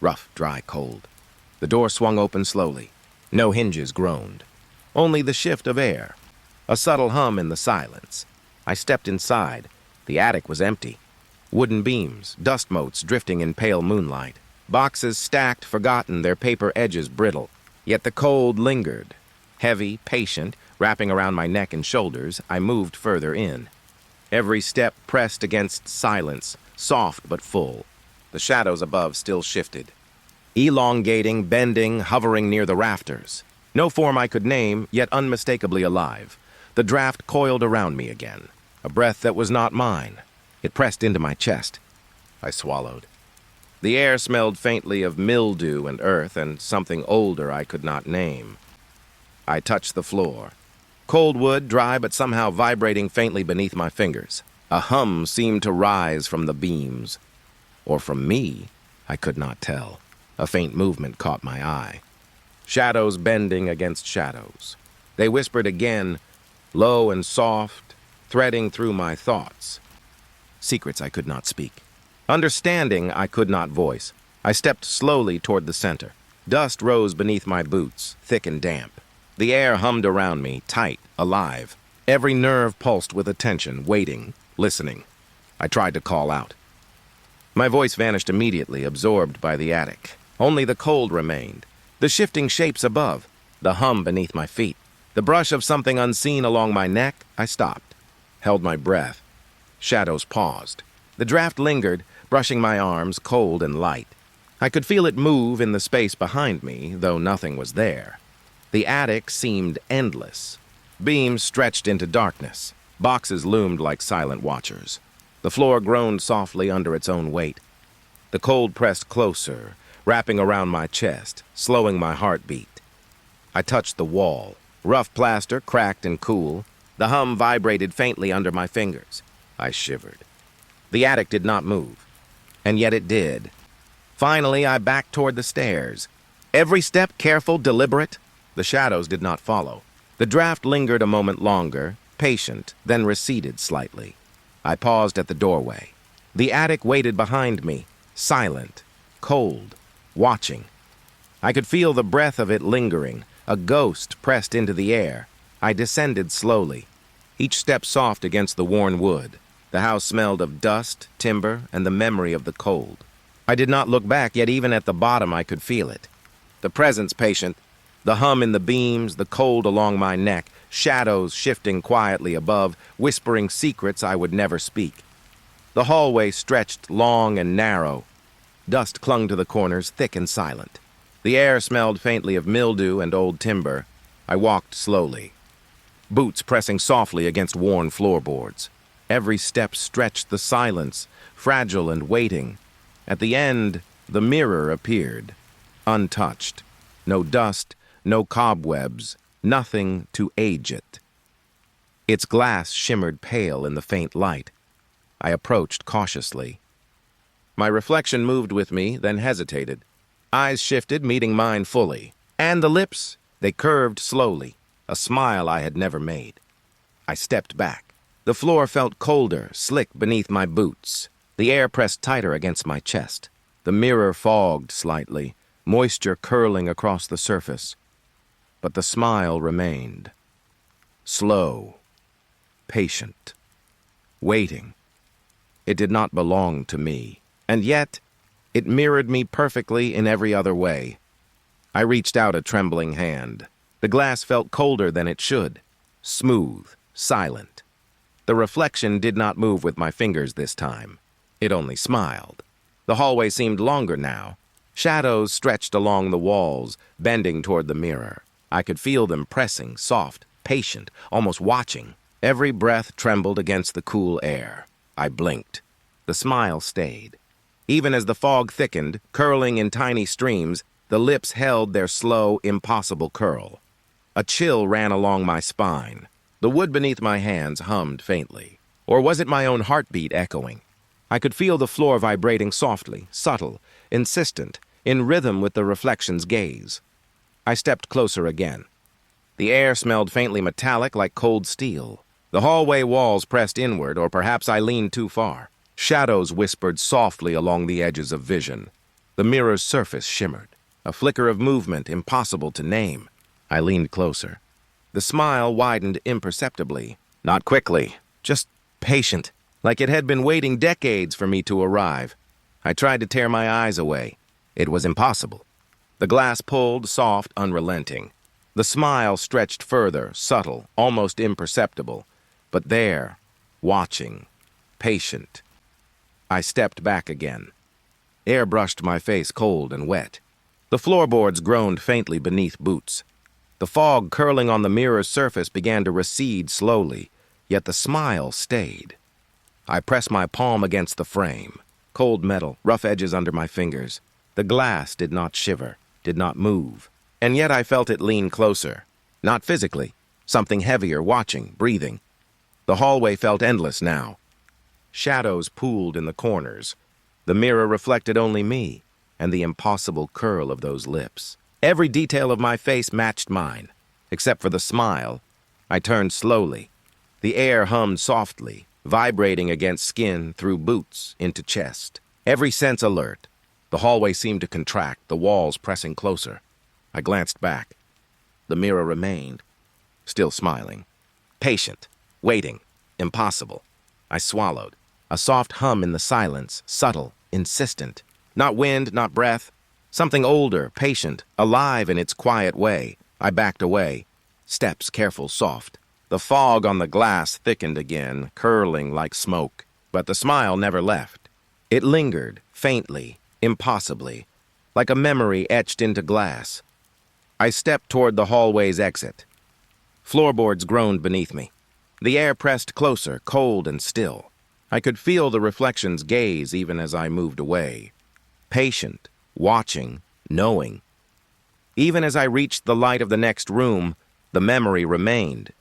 Rough, dry, cold. The door swung open slowly. No hinges groaned. Only the shift of air. A subtle hum in the silence. I stepped inside. The attic was empty. Wooden beams, dust motes drifting in pale moonlight. Boxes stacked, forgotten, their paper edges brittle. Yet the cold lingered. Heavy, patient, wrapping around my neck and shoulders, I moved further in. Every step pressed against silence, soft but full. The shadows above still shifted. Elongating, bending, hovering near the rafters. No form I could name, yet unmistakably alive. The draft coiled around me again. A breath that was not mine. It pressed into my chest. I swallowed. The air smelled faintly of mildew and earth and something older I could not name. I touched the floor. Cold wood, dry but somehow vibrating faintly beneath my fingers. A hum seemed to rise from the beams. Or from me, I could not tell. A faint movement caught my eye. Shadows bending against shadows. They whispered again, low and soft, threading through my thoughts. Secrets I could not speak. Understanding I could not voice. I stepped slowly toward the center. Dust rose beneath my boots, thick and damp. The air hummed around me, tight, alive. Every nerve pulsed with attention, waiting, listening. I tried to call out. My voice vanished immediately, absorbed by the attic. Only the cold remained. The shifting shapes above. The hum beneath my feet. The brush of something unseen along my neck. I stopped. Held my breath. Shadows paused. The draft lingered, brushing my arms, cold and light. I could feel it move in the space behind me, though nothing was there. The attic seemed endless. Beams stretched into darkness. Boxes loomed like silent watchers. The floor groaned softly under its own weight. The cold pressed closer, wrapping around my chest, slowing my heartbeat. I touched the wall. Rough plaster, cracked and cool. The hum vibrated faintly under my fingers. I shivered. The attic did not move. And yet it did. Finally, I backed toward the stairs. Every step careful, deliberate. The shadows did not follow. The draft lingered a moment longer, patient, then receded slightly. I paused at the doorway. The attic waited behind me, silent, cold, watching. I could feel the breath of it lingering, a ghost pressed into the air. I descended slowly, each step soft against the worn wood. The house smelled of dust, timber, and the memory of the cold. I did not look back, yet even at the bottom I could feel it. The presence patient, the hum in the beams, the cold along my neck, shadows shifting quietly above, whispering secrets I would never speak. The hallway stretched long and narrow. Dust clung to the corners, thick and silent. The air smelled faintly of mildew and old timber. I walked slowly, boots pressing softly against worn floorboards. Every step stretched the silence, fragile and waiting. At the end, the mirror appeared, untouched. No dust, no cobwebs, nothing to age it. Its glass shimmered pale in the faint light. I approached cautiously. My reflection moved with me, then hesitated. Eyes shifted, meeting mine fully. And the lips, they curved slowly, a smile I had never made. I stepped back. The floor felt colder, slick beneath my boots. The air pressed tighter against my chest. The mirror fogged slightly, moisture curling across the surface. But the smile remained. Slow, patient, waiting. It did not belong to me, and yet it mirrored me perfectly in every other way. I reached out a trembling hand. The glass felt colder than it should, smooth, silent. The reflection did not move with my fingers this time. It only smiled. The hallway seemed longer now. Shadows stretched along the walls, bending toward the mirror. I could feel them pressing, soft, patient, almost watching. Every breath trembled against the cool air. I blinked. The smile stayed. Even as the fog thickened, curling in tiny streams, the lips held their slow, impossible curl. A chill ran along my spine. The wood beneath my hands hummed faintly. Or was it my own heartbeat echoing? I could feel the floor vibrating softly, subtle, insistent, in rhythm with the reflection's gaze. I stepped closer again. The air smelled faintly metallic, like cold steel. The hallway walls pressed inward, or perhaps I leaned too far. Shadows whispered softly along the edges of vision. The mirror's surface shimmered, a flicker of movement impossible to name. I leaned closer. The smile widened imperceptibly, not quickly, just patient, like it had been waiting decades for me to arrive. I tried to tear my eyes away. It was impossible. The glass pulled, soft, unrelenting. The smile stretched further, subtle, almost imperceptible. But there, watching, patient. I stepped back again. Air brushed my face cold and wet. The floorboards groaned faintly beneath boots. The fog curling on the mirror's surface began to recede slowly, yet the smile stayed. I pressed my palm against the frame. Cold metal, rough edges under my fingers. The glass did not shiver, did not move. And yet I felt it lean closer. Not physically. Something heavier, watching, breathing. The hallway felt endless now. Shadows pooled in the corners. The mirror reflected only me and the impossible curl of those lips. Every detail of my face matched mine, except for the smile. I turned slowly. The air hummed softly, vibrating against skin, through boots, into chest. Every sense alert. The hallway seemed to contract, the walls pressing closer. I glanced back. The mirror remained, still smiling. Patient, waiting, impossible. I swallowed. A soft hum in the silence, subtle, insistent. Not wind, not breath. Something older, patient, alive in its quiet way. I backed away. Steps careful, soft. The fog on the glass thickened again, curling like smoke. But the smile never left. It lingered, faintly, impossibly, like a memory etched into glass. I stepped toward the hallway's exit. Floorboards groaned beneath me. The air pressed closer, cold and still. I could feel the reflection's gaze even as I moved away. Patient, watching, knowing. Even as I reached the light of the next room, the memory remained.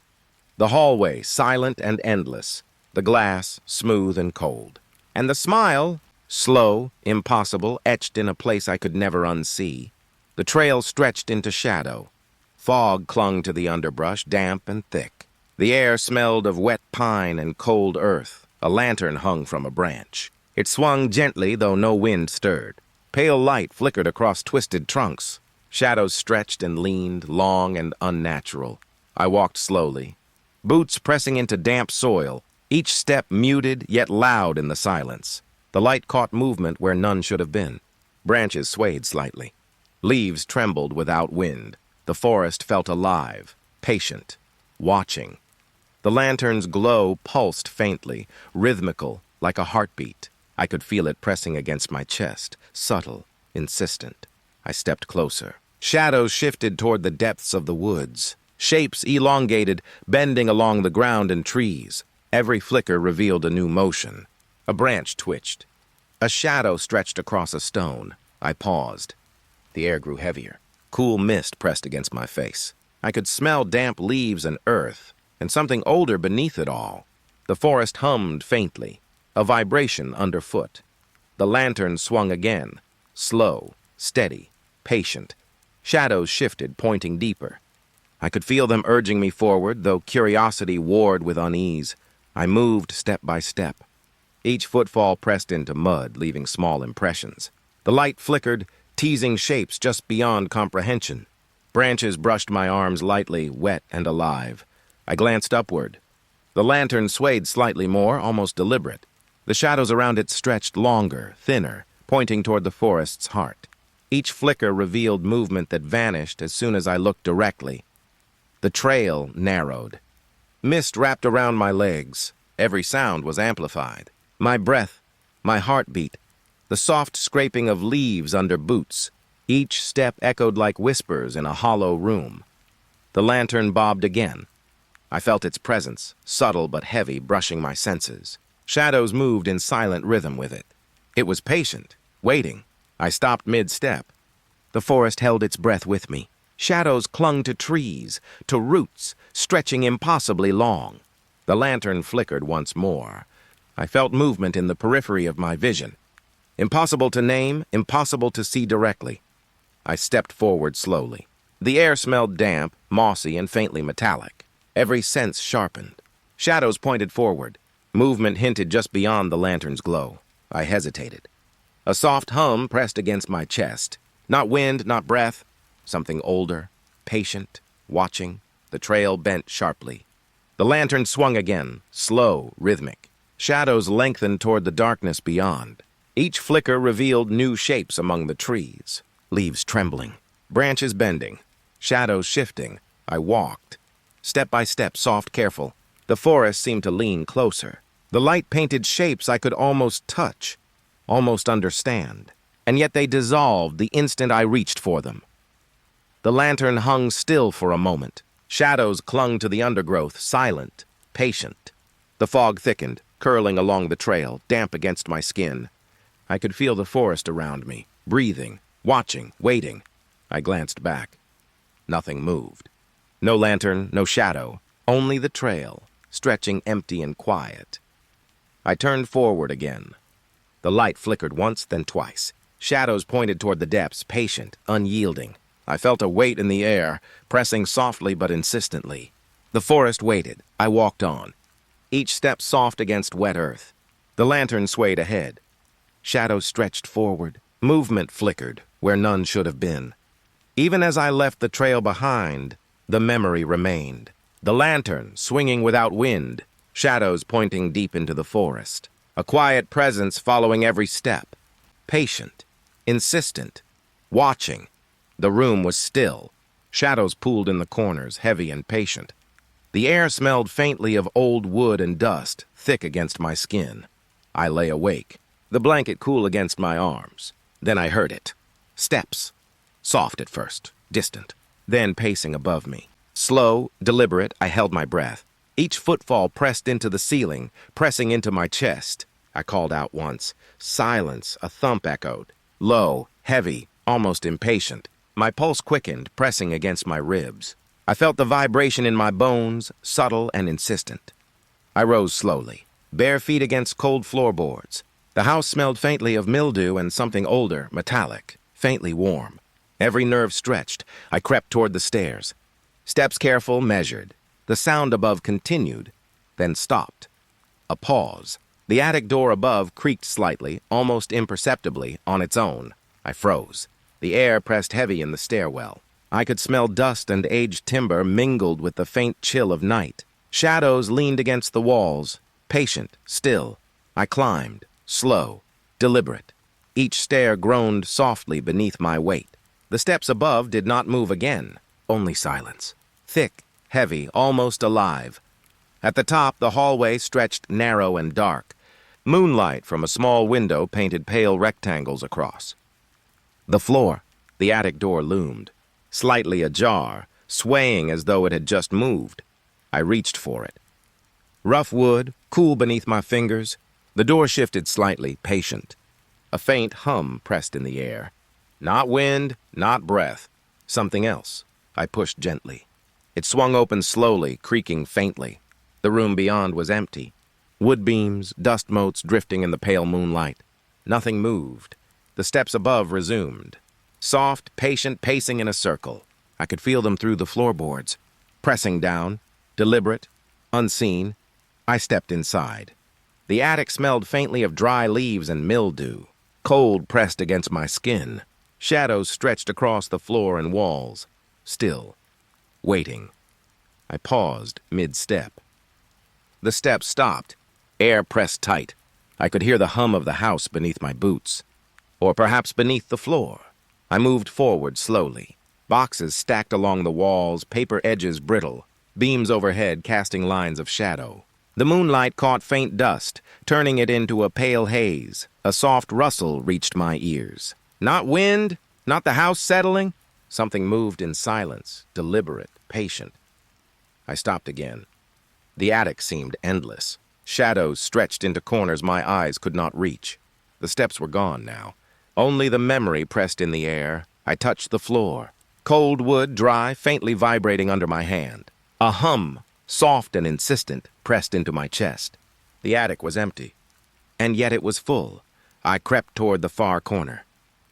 The hallway, silent and endless. The glass, smooth and cold. And the smile, slow, impossible, etched in a place I could never unsee. The trail stretched into shadow. Fog clung to the underbrush, damp and thick. The air smelled of wet pine and cold earth. A lantern hung from a branch. It swung gently, though no wind stirred. Pale light flickered across twisted trunks. Shadows stretched and leaned, long and unnatural. I walked slowly, boots pressing into damp soil, each step muted yet loud in the silence. The light caught movement where none should have been. Branches swayed slightly. Leaves trembled without wind. The forest felt alive, patient, watching. The lantern's glow pulsed faintly, rhythmical, like a heartbeat. I could feel it pressing against my chest, subtle, insistent. I stepped closer. Shadows shifted toward the depths of the woods. Shapes elongated, bending along the ground and trees. Every flicker revealed a new motion. A branch twitched. A shadow stretched across a stone. I paused. The air grew heavier. Cool mist pressed against my face. I could smell damp leaves and earth, and something older beneath it all. The forest hummed faintly, a vibration underfoot. The lantern swung again, slow, steady, patient. Shadows shifted, pointing deeper. I could feel them urging me forward, though curiosity warred with unease. I moved step by step. Each footfall pressed into mud, leaving small impressions. The light flickered, teasing shapes just beyond comprehension. Branches brushed my arms lightly, wet and alive. I glanced upward. The lantern swayed slightly more, almost deliberate. The shadows around it stretched longer, thinner, pointing toward the forest's heart. Each flicker revealed movement that vanished as soon as I looked directly. The trail narrowed. Mist wrapped around my legs. Every sound was amplified. My breath, my heartbeat, the soft scraping of leaves under boots. Each step echoed like whispers in a hollow room. The lantern bobbed again. I felt its presence, subtle but heavy, brushing my senses. Shadows moved in silent rhythm with it. It was patient, waiting. I stopped mid-step. The forest held its breath with me. Shadows clung to trees, to roots, stretching impossibly long. The lantern flickered once more. I felt movement in the periphery of my vision. Impossible to name, impossible to see directly. I stepped forward slowly. The air smelled damp, mossy, and faintly metallic. Every sense sharpened. Shadows pointed forward. Movement hinted just beyond the lantern's glow. I hesitated. A soft hum pressed against my chest. Not wind, not breath. Something older, patient, watching. The trail bent sharply. The lantern swung again, slow, rhythmic. Shadows lengthened toward the darkness beyond. Each flicker revealed new shapes among the trees. Leaves trembling, branches bending, shadows shifting. I walked. Step by step, soft, careful. The forest seemed to lean closer. The light painted shapes I could almost touch, almost understand. And yet they dissolved the instant I reached for them. The lantern hung still for a moment. Shadows clung to the undergrowth, silent, patient. The fog thickened, curling along the trail, damp against my skin. I could feel the forest around me, breathing, watching, waiting. I glanced back. Nothing moved. No lantern, no shadow, only the trail, stretching empty and quiet. I turned forward again. The light flickered once, then twice. Shadows pointed toward the depths, patient, unyielding. I felt a weight in the air, pressing softly but insistently. The forest waited. I walked on. Each step soft against wet earth. The lantern swayed ahead. Shadows stretched forward. Movement flickered where none should have been. Even as I left the trail behind, the memory remained. The lantern swinging without wind. Shadows pointing deep into the forest. A quiet presence following every step. Patient, insistent, watching. The room was still. Shadows pooled in the corners, heavy and patient. The air smelled faintly of old wood and dust, thick against my skin. I lay awake, the blanket cool against my arms. Then I heard it. Steps. Soft at first, distant, then pacing above me. Slow, deliberate, I held my breath. Each footfall pressed into the ceiling, pressing into my chest. I called out once. Silence, a thump echoed. Low, heavy, almost impatient. My pulse quickened, pressing against my ribs. I felt the vibration in my bones, subtle and insistent. I rose slowly, bare feet against cold floorboards. The house smelled faintly of mildew and something older, metallic, faintly warm. Every nerve stretched. I crept toward the stairs. Steps careful, measured. The sound above continued, then stopped. A pause. The attic door above creaked slightly, almost imperceptibly, on its own. I froze. The air pressed heavy in the stairwell. I could smell dust and aged timber mingled with the faint chill of night. Shadows leaned against the walls, patient, still. I climbed, slow, deliberate. Each stair groaned softly beneath my weight. The steps above did not move again, only silence. Thick, heavy, almost alive. At the top, the hallway stretched narrow and dark. Moonlight from a small window painted pale rectangles across. The floor, the attic door loomed, slightly ajar, swaying as though it had just moved. I reached for it. Rough wood, cool beneath my fingers. The door shifted slightly, patient. A faint hum pressed in the air. Not wind, not breath. Something else. I pushed gently. It swung open slowly, creaking faintly. The room beyond was empty. Wood beams, dust motes drifting in the pale moonlight. Nothing moved. The steps above resumed. Soft, patient pacing in a circle. I could feel them through the floorboards. Pressing down, deliberate, unseen. I stepped inside. The attic smelled faintly of dry leaves and mildew. Cold pressed against my skin. Shadows stretched across the floor and walls. Still. Waiting. I paused mid-step. The steps stopped. Air pressed tight. I could hear the hum of the house beneath my boots. Or perhaps beneath the floor. I moved forward slowly. Boxes stacked along the walls, paper edges brittle, beams overhead casting lines of shadow. The moonlight caught faint dust, turning it into a pale haze. A soft rustle reached my ears. Not wind, not the house settling. Something moved in silence, deliberate, patient. I stopped again. The attic seemed endless. Shadows stretched into corners my eyes could not reach. The steps were gone now. Only the memory pressed in the air. I touched the floor. Cold wood, dry, faintly vibrating under my hand. A hum, soft and insistent, pressed into my chest. The attic was empty. And yet it was full. I crept toward the far corner.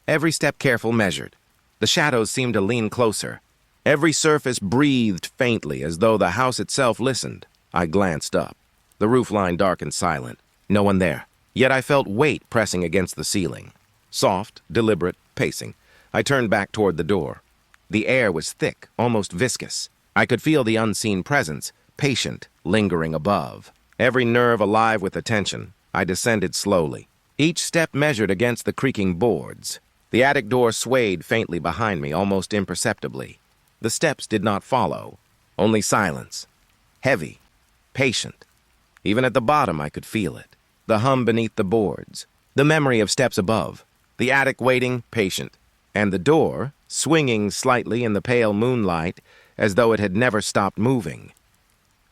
Every step careful, measured. The shadows seemed to lean closer. Every surface breathed faintly, as though the house itself listened. I glanced up. The roofline dark and silent. No one there. Yet I felt weight pressing against the ceiling. Soft, deliberate, pacing. I turned back toward the door. The air was thick, almost viscous. I could feel the unseen presence, patient, lingering above. Every nerve alive with attention. I descended slowly. Each step measured against the creaking boards. The attic door swayed faintly behind me, almost imperceptibly. The steps did not follow. Only silence. Heavy. Patient. Even at the bottom I could feel it. The hum beneath the boards. The memory of steps above. The attic waiting, patient. And the door, swinging slightly in the pale moonlight, as though it had never stopped moving.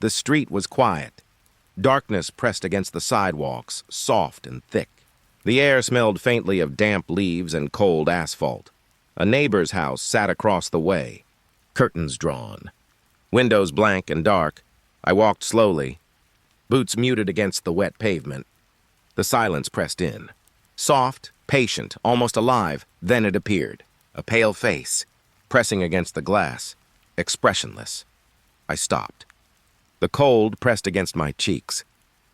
The street was quiet. Darkness pressed against the sidewalks, soft and thick. The air smelled faintly of damp leaves and cold asphalt. A neighbor's house sat across the way. Curtains drawn. Windows blank and dark. I walked slowly. Boots muted against the wet pavement. The silence pressed in. Soft, patient, almost alive. Then it appeared. A pale face, pressing against the glass, expressionless. I stopped. The cold pressed against my cheeks.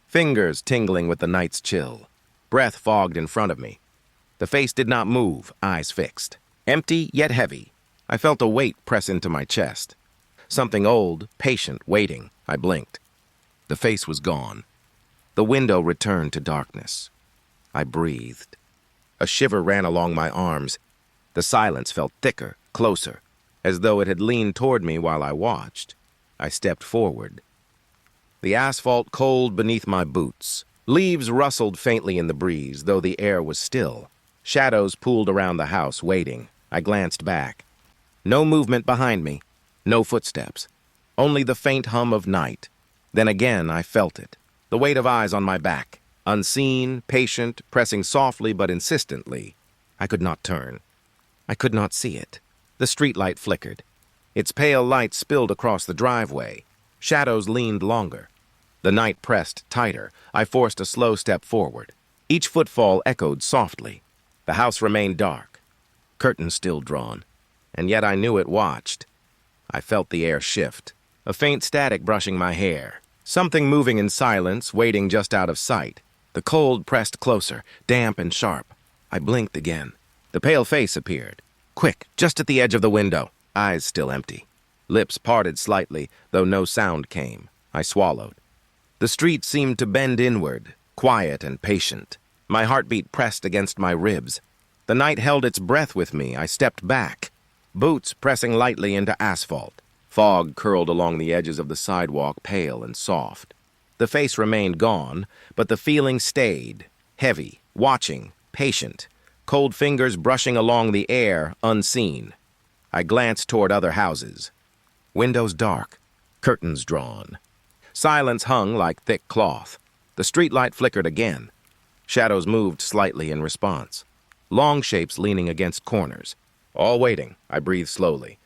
Fingers tingling with the night's chill. Breath fogged in front of me. The face did not move, eyes fixed. Empty, yet heavy. I felt a weight press into my chest. Something old, patient, waiting. I blinked. The face was gone. The window returned to darkness. I breathed. A shiver ran along my arms. The silence felt thicker, closer, as though it had leaned toward me while I watched. I stepped forward. The asphalt cold beneath my boots. Leaves rustled faintly in the breeze, though the air was still. Shadows pooled around the house, waiting. I glanced back. No movement behind me. No footsteps. Only the faint hum of night. Then again I felt it. The weight of eyes on my back. Unseen, patient, pressing softly but insistently. I could not turn. I could not see it. The streetlight flickered. Its pale light spilled across the driveway. Shadows leaned longer. The night pressed tighter. I forced a slow step forward. Each footfall echoed softly. The house remained dark. Curtains still drawn. And yet I knew it watched. I felt the air shift. A faint static brushing my hair. Something moving in silence, waiting just out of sight. The cold pressed closer, damp and sharp. I blinked again. The pale face appeared. Quick, just at the edge of the window. Eyes still empty. Lips parted slightly, though no sound came. I swallowed. The street seemed to bend inward, quiet and patient. My heartbeat pressed against my ribs. The night held its breath with me. I stepped back, boots pressing lightly into asphalt. Fog curled along the edges of the sidewalk, pale and soft. The face remained gone, but the feeling stayed, heavy, watching, patient, cold fingers brushing along the air, unseen. I glanced toward other houses. Windows dark, curtains drawn. Silence hung like thick cloth. The streetlight flickered again. Shadows moved slightly in response. Long shapes leaning against corners. All waiting, I breathed slowly,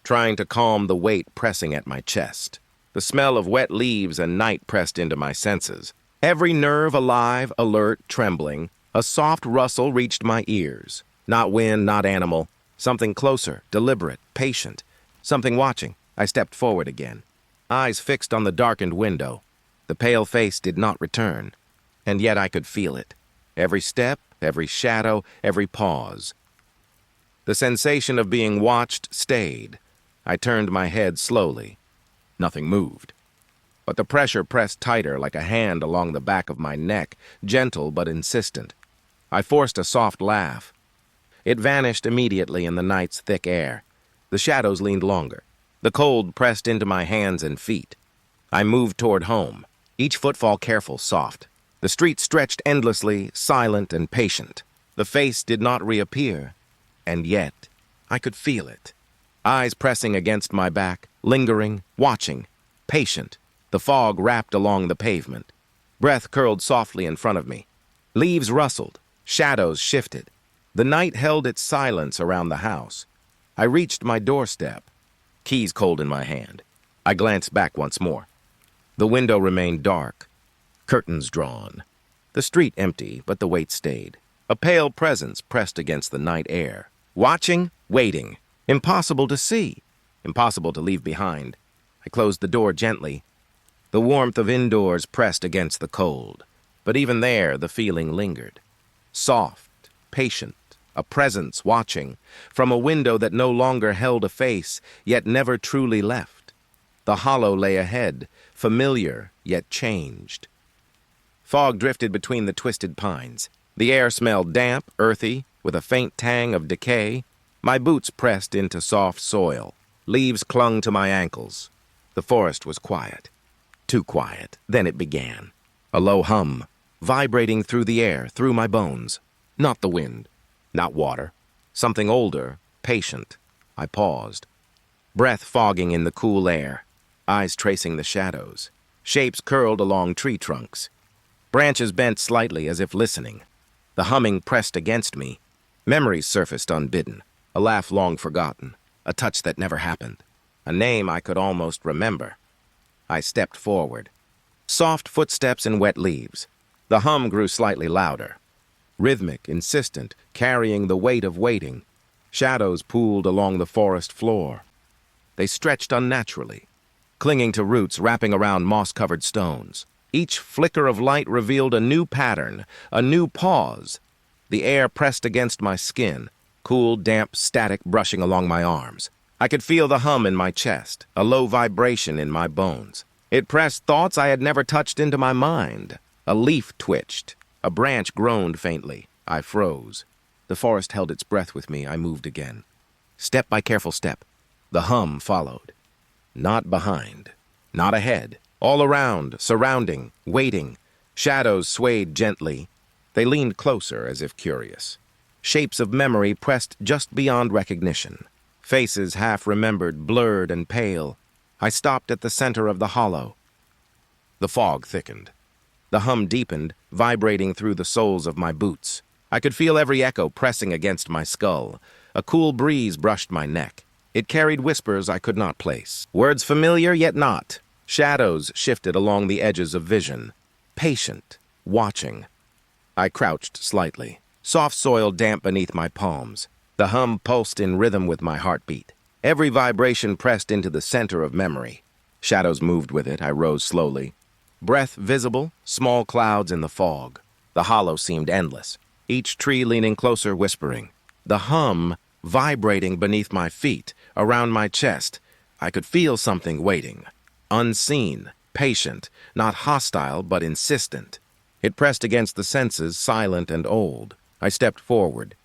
trying to calm the weight pressing at my chest. The smell of wet leaves and night pressed into my senses. Every nerve alive, alert, trembling. A soft rustle reached my ears. Not wind, not animal. Something closer, deliberate, patient. Something watching. I stepped forward again. Eyes fixed on the darkened window. The pale face did not return. And yet I could feel it. Every step, every shadow, every pause. The sensation of being watched stayed. I turned my head slowly. Nothing moved. But the pressure pressed tighter like a hand along the back of my neck, gentle but insistent. I forced a soft laugh. It vanished immediately in the night's thick air. The shadows leaned longer. The cold pressed into my hands and feet. I moved toward home, each footfall careful, soft. The street stretched endlessly, silent and patient. The face did not reappear, and yet I could feel it. Eyes pressing against my back, lingering, watching, patient. The fog wrapped along the pavement. Breath curled softly in front of me. Leaves rustled, shadows shifted. The night held its silence around the house. I reached my doorstep, keys cold in my hand. I glanced back once more. The window remained dark, curtains drawn. The street empty, but the weight stayed. A pale presence pressed against the night air. Watching, waiting. Impossible to see, impossible to leave behind. I closed the door gently. The warmth of indoors pressed against the cold. But even there, the feeling lingered. Soft, patient, a presence watching, from a window that no longer held a face, yet never truly left. The hollow lay ahead, familiar, yet changed. Fog drifted between the twisted pines. The air smelled damp, earthy, with a faint tang of decay. My boots pressed into soft soil. Leaves clung to my ankles. The forest was quiet. Too quiet. Then it began. A low hum, vibrating through the air, through my bones. Not the wind. Not water. Something older, patient. I paused. Breath fogging in the cool air. Eyes tracing the shadows. Shapes curled along tree trunks. Branches bent slightly as if listening. The humming pressed against me. Memories surfaced unbidden. A laugh long forgotten. A touch that never happened. A name I could almost remember. I stepped forward. Soft footsteps in wet leaves. The hum grew slightly louder. Rhythmic, insistent, carrying the weight of waiting. Shadows pooled along the forest floor. They stretched unnaturally, clinging to roots wrapping around moss-covered stones. Each flicker of light revealed a new pattern, a new pause. The air pressed against my skin, cool, damp static brushing along my arms. I could feel the hum in my chest, a low vibration in my bones. It pressed thoughts I had never touched into my mind. A leaf twitched. A branch groaned faintly. I froze. The forest held its breath with me. I moved again. Step by careful step. The hum followed. Not behind. Not ahead. All around, surrounding, waiting. Shadows swayed gently. They leaned closer as if curious. Shapes of memory pressed just beyond recognition. Faces half-remembered, blurred and pale. I stopped at the center of the hollow. The fog thickened. The hum deepened, vibrating through the soles of my boots. I could feel every echo pressing against my skull. A cool breeze brushed my neck. It carried whispers I could not place. Words familiar, yet not. Shadows shifted along the edges of vision. Patient, watching. I crouched slightly. Soft soil damp beneath my palms. The hum pulsed in rhythm with my heartbeat. Every vibration pressed into the center of memory. Shadows moved with it. I rose slowly. Breath visible, small clouds in the fog. The hollow seemed endless. Each tree leaning closer, whispering. The hum vibrating beneath my feet, around my chest. I could feel something waiting. Unseen, patient, not hostile, but insistent. It pressed against the senses, silent and old. I stepped forward.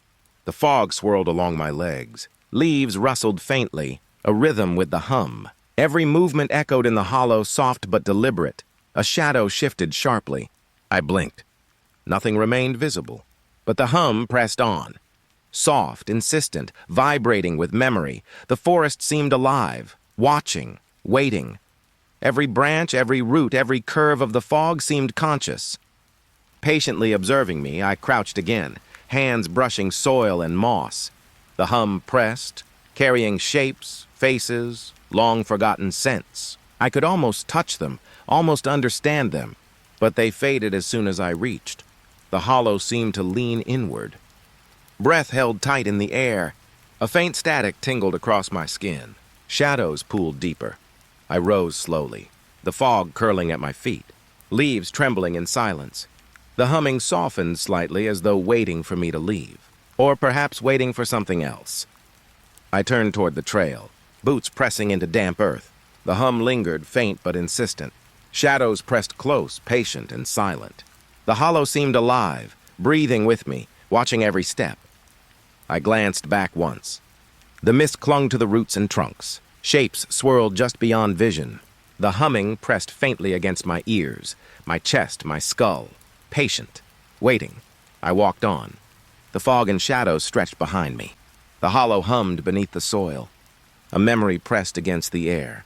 The fog swirled along my legs. Leaves rustled faintly, a rhythm with the hum. Every movement echoed in the hollow, soft but deliberate. A shadow shifted sharply. I blinked. Nothing remained visible, but the hum pressed on. Soft, insistent, vibrating with memory, the forest seemed alive, watching, waiting. Every branch, every root, every curve of the fog seemed conscious. Patiently observing me, I crouched again, hands brushing soil and moss. The hum pressed, carrying shapes, faces, long-forgotten scents. I could almost touch them, almost understand them, but they faded as soon as I reached. The hollow seemed to lean inward. Breath held tight in the air. A faint static tingled across my skin. Shadows pooled deeper. I rose slowly, the fog curling at my feet, leaves trembling in silence. The humming softened slightly as though waiting for me to leave, or perhaps waiting for something else. I turned toward the trail, boots pressing into damp earth. The hum lingered, faint but insistent. Shadows pressed close, patient and silent. The hollow seemed alive, breathing with me, watching every step. I glanced back once. The mist clung to the roots and trunks. Shapes swirled just beyond vision. The humming pressed faintly against my ears, my chest, my skull. Patient, waiting. I walked on. The fog and shadows stretched behind me. The hollow hummed beneath the soil. A memory pressed against the air,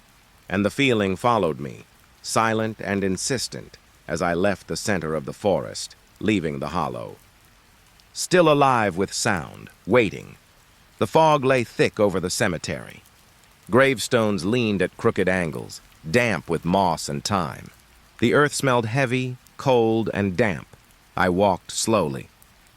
and the feeling followed me, silent and insistent, as I left the center of the forest, leaving the hollow. Still alive with sound, waiting. The fog lay thick over the cemetery. Gravestones leaned at crooked angles, damp with moss and time. The earth smelled heavy, cold, and damp. I walked slowly,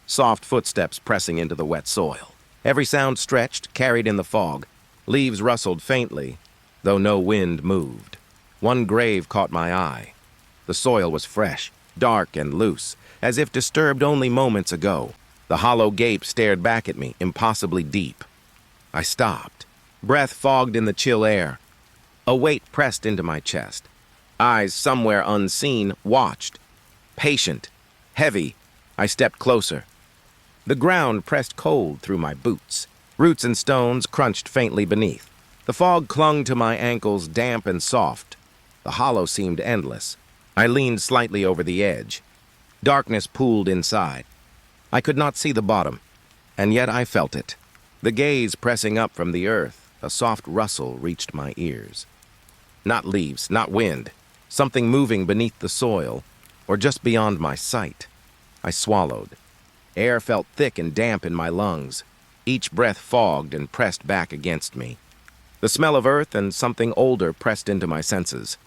soft footsteps pressing into the wet soil. Every sound stretched, carried in the fog. Leaves rustled faintly, though no wind moved. One grave caught my eye. The soil was fresh, dark and loose, as if disturbed only moments ago. The hollow gape stared back at me, impossibly deep. I stopped, breath fogged in the chill air. A weight pressed into my chest. Eyes somewhere unseen watched. Patient, heavy, I stepped closer. The ground pressed cold through my boots. Roots and stones crunched faintly beneath. The fog clung to my ankles, damp and soft. The hollow seemed endless. I leaned slightly over the edge. Darkness pooled inside. I could not see the bottom, and yet I felt it. The gaze pressing up from the earth, a soft rustle reached my ears. Not leaves, not wind. Something moving beneath the soil, or just beyond my sight. I swallowed. Air felt thick and damp in my lungs. Each breath fogged and pressed back against me. The smell of earth and something older pressed into my senses.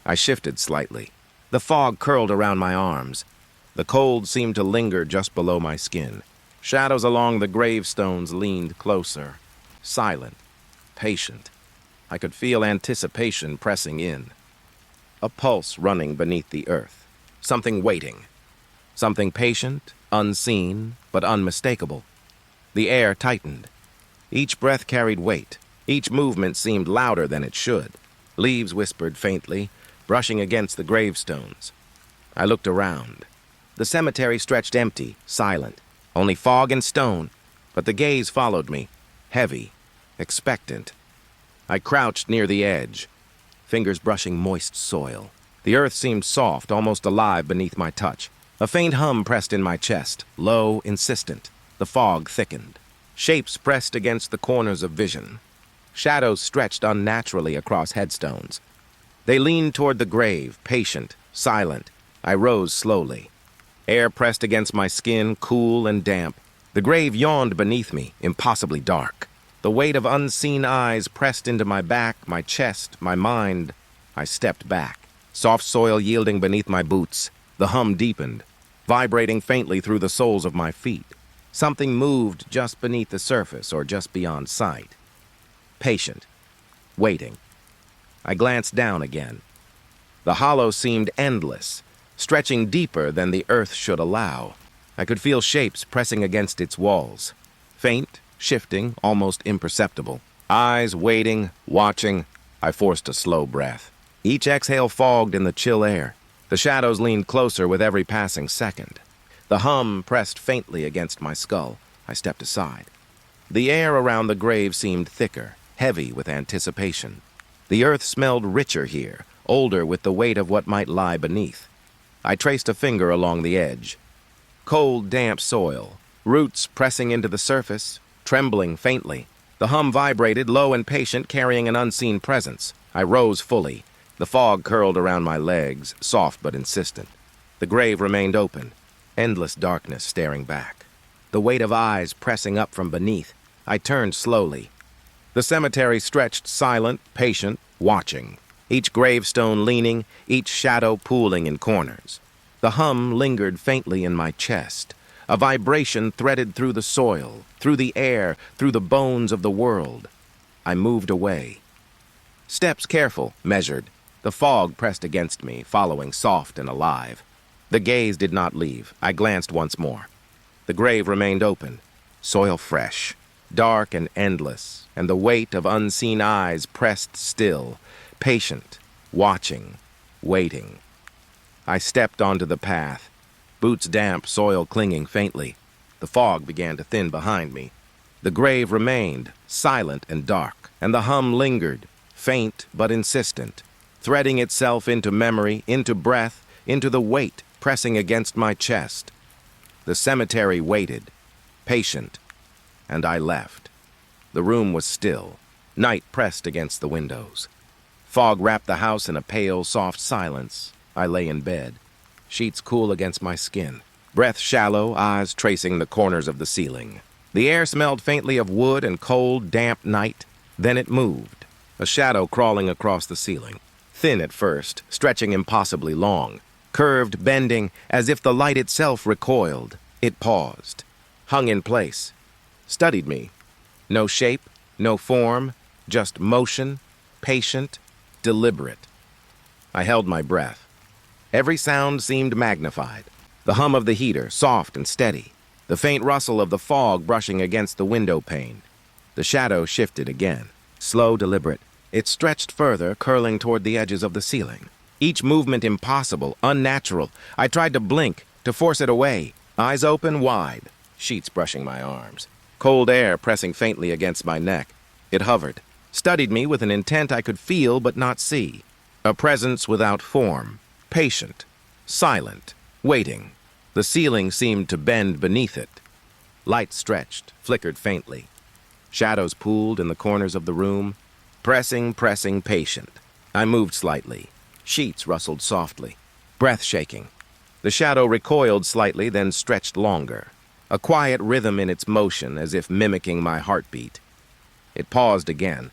I shifted slightly. The fog curled around my arms. The cold seemed to linger just below my skin. Shadows along the gravestones leaned closer. Silent, patient. I could feel anticipation pressing in. A pulse running beneath the earth. Something waiting. Something patient, unseen, but unmistakable. The air tightened. Each breath carried weight. Each movement seemed louder than it should. Leaves whispered faintly, brushing against the gravestones. I looked around. The cemetery stretched empty, silent. Only fog and stone, but the gaze followed me, heavy, expectant. I crouched near the edge, fingers brushing moist soil. The earth seemed soft, almost alive beneath my touch. A faint hum pressed in my chest, low, insistent. The fog thickened. Shapes pressed against the corners of vision. Shadows stretched unnaturally across headstones. They leaned toward the grave, patient, silent. I rose slowly. Air pressed against my skin, cool and damp. The grave yawned beneath me, impossibly dark. The weight of unseen eyes pressed into my back, my chest, my mind. I stepped back. Soft soil yielding beneath my boots. The hum deepened, vibrating faintly through the soles of my feet. Something moved just beneath the surface or just beyond sight. Patient, waiting. I glanced down again. The hollow seemed endless, stretching deeper than the earth should allow. I could feel shapes pressing against its walls. Faint, shifting, almost imperceptible. Eyes waiting, watching. I forced a slow breath. Each exhale fogged in the chill air. The shadows leaned closer with every passing second. The hum pressed faintly against my skull. I stepped aside. The air around the grave seemed thicker, heavy with anticipation. The earth smelled richer here, older with the weight of what might lie beneath. I traced a finger along the edge. Cold, damp soil, roots pressing into the surface, trembling faintly. The hum vibrated, low and patient, carrying an unseen presence. I rose fully. The fog curled around my legs, soft but insistent. The grave remained open, endless darkness staring back. The weight of eyes pressing up from beneath. I turned slowly. The cemetery stretched silent, patient, watching. Each gravestone leaning, each shadow pooling in corners. The hum lingered faintly in my chest. A vibration threaded through the soil, through the air, through the bones of the world. I moved away. Steps careful, measured. The fog pressed against me, following soft and alive. The gaze did not leave. I glanced once more. The grave remained open, soil fresh, dark and endless, and the weight of unseen eyes pressed still, patient, watching, waiting. I stepped onto the path, boots damp, soil clinging faintly. The fog began to thin behind me. The grave remained, silent and dark, and the hum lingered, faint but insistent, threading itself into memory, into breath, into the weight pressing against my chest. The cemetery waited, patient, and I left. The room was still. Night pressed against the windows. Fog wrapped the house in a pale, soft silence. I lay in bed, sheets cool against my skin, breath shallow, eyes tracing the corners of the ceiling. The air smelled faintly of wood and cold, damp night. Then it moved, a shadow crawling across the ceiling. Thin at first, stretching impossibly long, curved, bending, as if the light itself recoiled. It paused, hung in place, studied me. No shape, no form, just motion, patient, deliberate. I held my breath. Every sound seemed magnified. The hum of the heater, soft and steady. The faint rustle of the fog brushing against the window pane. The shadow shifted again, slow, deliberate. It stretched further, curling toward the edges of the ceiling. Each movement impossible, unnatural. I tried to blink, to force it away. Eyes open, wide, sheets brushing my arms. Cold air pressing faintly against my neck. It hovered, studied me with an intent I could feel but not see. A presence without form, patient, silent, waiting. The ceiling seemed to bend beneath it. Light stretched, flickered faintly. Shadows pooled in the corners of the room, pressing, patient. I moved slightly. Sheets rustled softly, breath shaking. The shadow recoiled slightly, then stretched longer, a quiet rhythm in its motion as if mimicking my heartbeat. It paused again,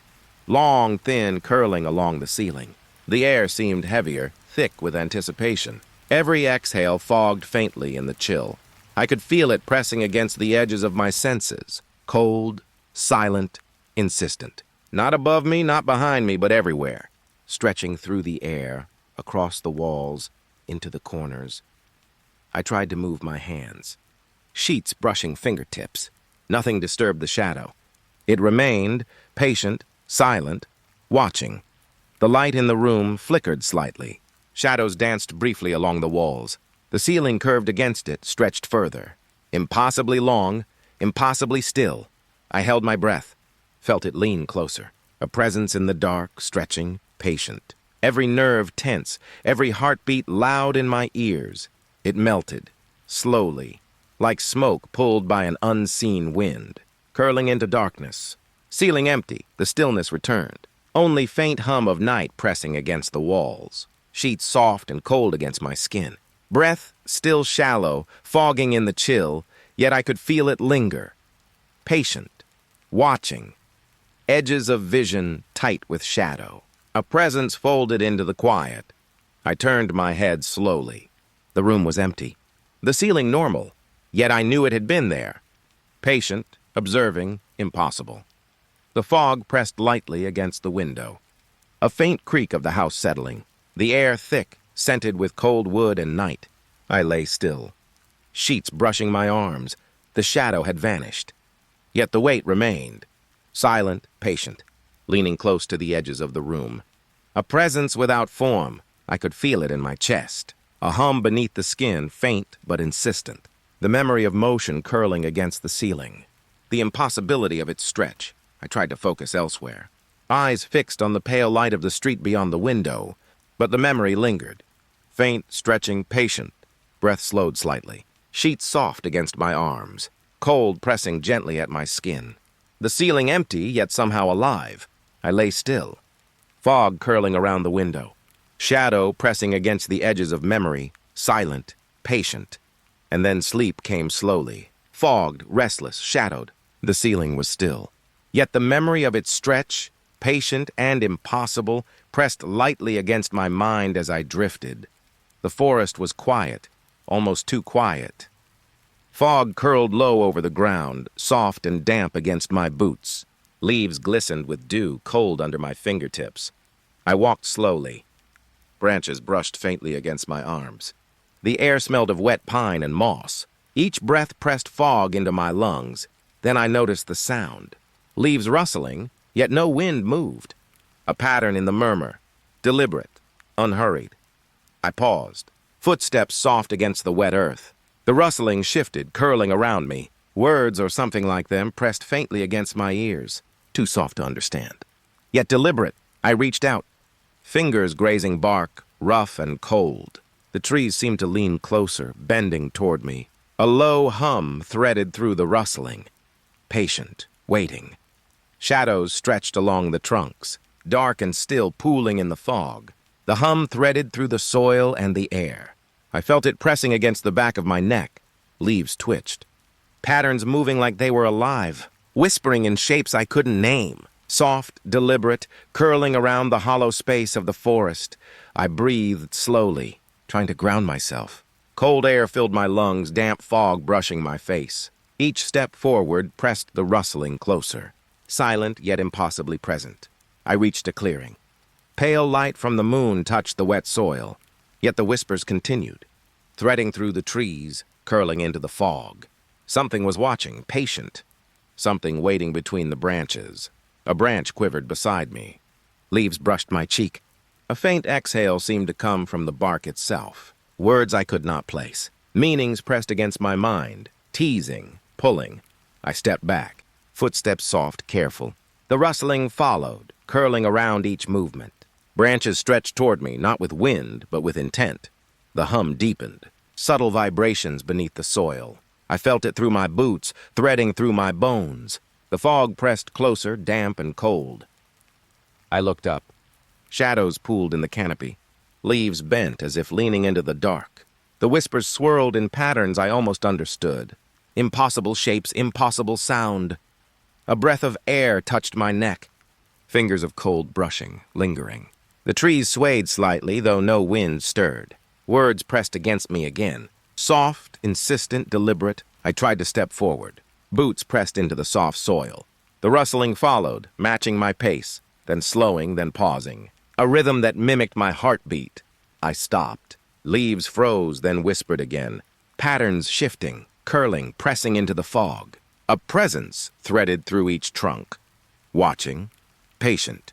long, thin, curling along the ceiling. The air seemed heavier, thick with anticipation. Every exhale fogged faintly in the chill. I could feel it pressing against the edges of my senses, cold, silent, insistent. Not above me, not behind me, but everywhere, stretching through the air, across the walls, into the corners. I tried to move my hands. Sheets brushing fingertips. Nothing disturbed the shadow. It remained, patient, silent, watching. The light in the room flickered slightly. Shadows danced briefly along the walls. The ceiling curved against it, stretched further. Impossibly long, impossibly still. I held my breath, felt it lean closer. A presence in the dark, stretching, patient. Every nerve tense, every heartbeat loud in my ears. It melted, slowly, like smoke pulled by an unseen wind, curling into darkness. Ceiling empty, the stillness returned. Only faint hum of night pressing against the walls. Sheets soft and cold against my skin. Breath still shallow, fogging in the chill, yet I could feel it linger. Patient, watching. Edges of vision tight with shadow. A presence folded into the quiet. I turned my head slowly. The room was empty. The ceiling normal, yet I knew it had been there. Patient, observing, impossible. The fog pressed lightly against the window. A faint creak of the house settling. The air thick, scented with cold wood and night. I lay still. Sheets brushing my arms. The shadow had vanished. Yet the weight remained. Silent, patient, leaning close to the edges of the room. A presence without form. I could feel it in my chest. A hum beneath the skin, faint but insistent. The memory of motion curling against the ceiling. The impossibility of its stretch. I tried to focus elsewhere. Eyes fixed on the pale light of the street beyond the window, but the memory lingered. Faint, stretching, patient. Breath slowed slightly. Sheets soft against my arms. Cold pressing gently at my skin. The ceiling empty, yet somehow alive. I lay still. Fog curling around the window. Shadow pressing against the edges of memory. Silent, patient. And then sleep came slowly. Fogged, restless, shadowed. The ceiling was still. Yet the memory of its stretch, patient and impossible, pressed lightly against my mind as I drifted. The forest was quiet, almost too quiet. Fog curled low over the ground, soft and damp against my boots. Leaves glistened with dew, cold under my fingertips. I walked slowly. Branches brushed faintly against my arms. The air smelled of wet pine and moss. Each breath pressed fog into my lungs. Then I noticed the sound. Leaves rustling, yet no wind moved. A pattern in the murmur, deliberate, unhurried. I paused, footsteps soft against the wet earth. The rustling shifted, curling around me. Words or something like them pressed faintly against my ears, too soft to understand. Yet deliberate, I reached out. Fingers grazing bark, rough and cold. The trees seemed to lean closer, bending toward me. A low hum threaded through the rustling. Patient, waiting. Shadows stretched along the trunks, dark and still pooling in the fog. The hum threaded through the soil and the air. I felt it pressing against the back of my neck. Leaves twitched. Patterns moving like they were alive, whispering in shapes I couldn't name. Soft, deliberate, curling around the hollow space of the forest. I breathed slowly, trying to ground myself. Cold air filled my lungs, damp fog brushing my face. Each step forward pressed the rustling closer. Silent, yet impossibly present. I reached a clearing. Pale light from the moon touched the wet soil, yet the whispers continued, threading through the trees, curling into the fog. Something was watching, patient. Something waiting between the branches. A branch quivered beside me. Leaves brushed my cheek. A faint exhale seemed to come from the bark itself. Words I could not place. Meanings pressed against my mind, teasing, pulling. I stepped back, footsteps soft, careful. The rustling followed, curling around each movement. Branches stretched toward me, not with wind, but with intent. The hum deepened, subtle vibrations beneath the soil. I felt it through my boots, threading through my bones. The fog pressed closer, damp and cold. I looked up. Shadows pooled in the canopy. Leaves bent as if leaning into the dark. The whispers swirled in patterns I almost understood. Impossible shapes, impossible sound. A breath of air touched my neck. Fingers of cold brushing, lingering. The trees swayed slightly, though no wind stirred. Words pressed against me again. Soft, insistent, deliberate, I tried to step forward. Boots pressed into the soft soil. The rustling followed, matching my pace, then slowing, then pausing. A rhythm that mimicked my heartbeat. I stopped. Leaves froze, then whispered again. Patterns shifting, curling, pressing into the fog. A presence threaded through each trunk. Watching, patient.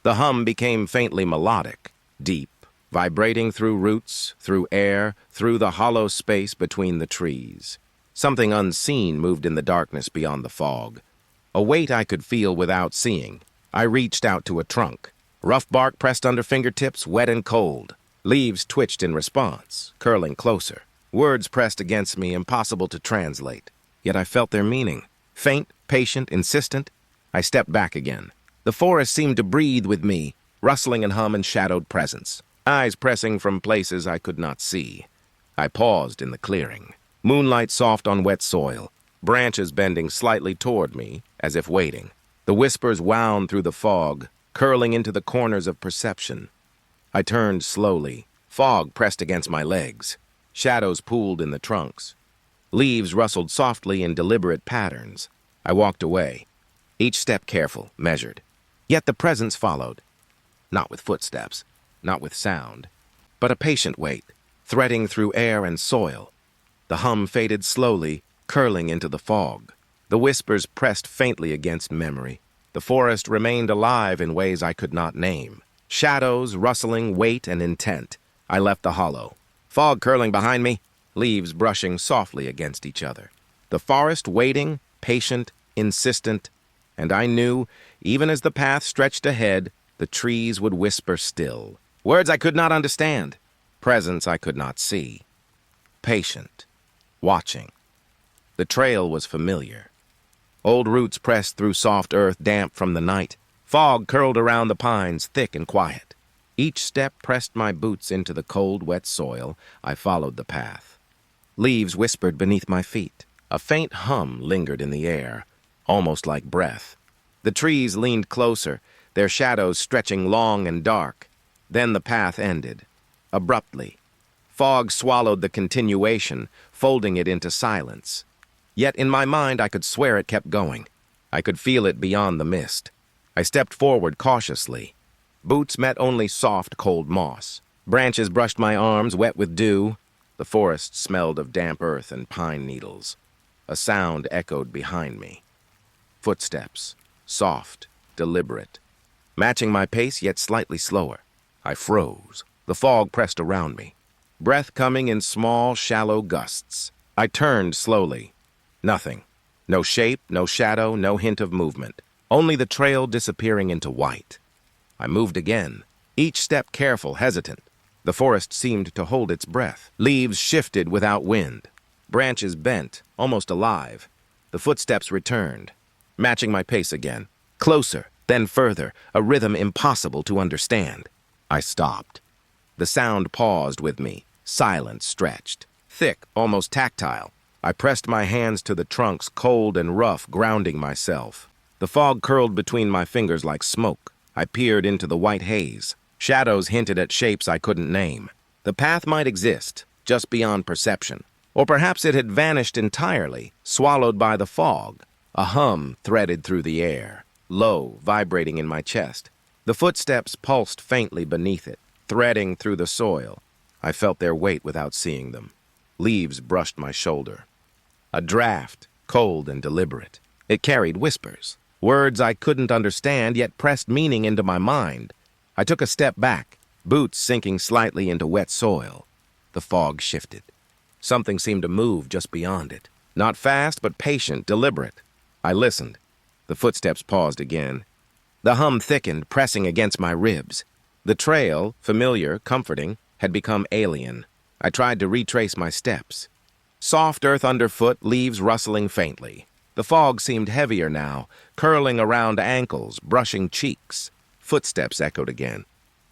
The hum became faintly melodic, deep, vibrating through roots, through air, through the hollow space between the trees. Something unseen moved in the darkness beyond the fog. A weight I could feel without seeing. I reached out to a trunk. Rough bark pressed under fingertips, wet and cold. Leaves twitched in response, curling closer. Words pressed against me, impossible to translate. Yet I felt their meaning. Faint, patient, insistent. I stepped back again. The forest seemed to breathe with me, rustling and hum and shadowed presence. Eyes pressing from places I could not see. I paused in the clearing. Moonlight soft on wet soil. Branches bending slightly toward me, as if waiting. The whispers wound through the fog, curling into the corners of perception. I turned slowly. Fog pressed against my legs. Shadows pooled in the trunks. Leaves rustled softly in deliberate patterns. I walked away, each step careful, measured. Yet the presence followed. Not with footsteps, not with sound, but a patient wait, threading through air and soil. The hum faded slowly, curling into the fog. The whispers pressed faintly against memory. The forest remained alive in ways I could not name. Shadows, rustling, weight, and intent. I left the hollow. Fog curling behind me, leaves brushing softly against each other. The forest waiting, patient, insistent, and I knew, even as the path stretched ahead, the trees would whisper still. Words I could not understand, presence I could not see. Patient, watching. The trail was familiar. Old roots pressed through soft earth damp from the night. Fog curled around the pines, thick and quiet. Each step pressed my boots into the cold, wet soil. I followed the path. Leaves whispered beneath my feet. A faint hum lingered in the air, almost like breath. The trees leaned closer, their shadows stretching long and dark. Then the path ended, abruptly. Fog swallowed the continuation, folding it into silence. Yet in my mind I could swear it kept going. I could feel it beyond the mist. I stepped forward cautiously. Boots met only soft, cold moss. Branches brushed my arms, wet with dew. The forest smelled of damp earth and pine needles. A sound echoed behind me. Footsteps, soft, deliberate. Matching my pace, yet slightly slower. I froze. The fog pressed around me. Breath coming in small, shallow gusts. I turned slowly. Nothing. No shape, no shadow, no hint of movement. Only the trail disappearing into white. I moved again, each step careful, hesitant. The forest seemed to hold its breath. Leaves shifted without wind. Branches bent, almost alive. The footsteps returned, matching my pace again. Closer, then further, a rhythm impossible to understand. I stopped. The sound paused with me, silence stretched. Thick, almost tactile. I pressed my hands to the trunks, cold and rough, grounding myself. The fog curled between my fingers like smoke. I peered into the white haze. Shadows hinted at shapes I couldn't name. The path might exist, just beyond perception. Or perhaps it had vanished entirely, swallowed by the fog. A hum threaded through the air, low, vibrating in my chest. The footsteps pulsed faintly beneath it, threading through the soil. I felt their weight without seeing them. Leaves brushed my shoulder. A draft, cold and deliberate. It carried whispers, words I couldn't understand, yet pressed meaning into my mind. I took a step back, boots sinking slightly into wet soil. The fog shifted. Something seemed to move just beyond it. Not fast, but patient, deliberate. I listened. The footsteps paused again. The hum thickened, pressing against my ribs. The trail, familiar, comforting, had become alien. I tried to retrace my steps. Soft earth underfoot, leaves rustling faintly. The fog seemed heavier now, curling around ankles, brushing cheeks. Footsteps echoed again,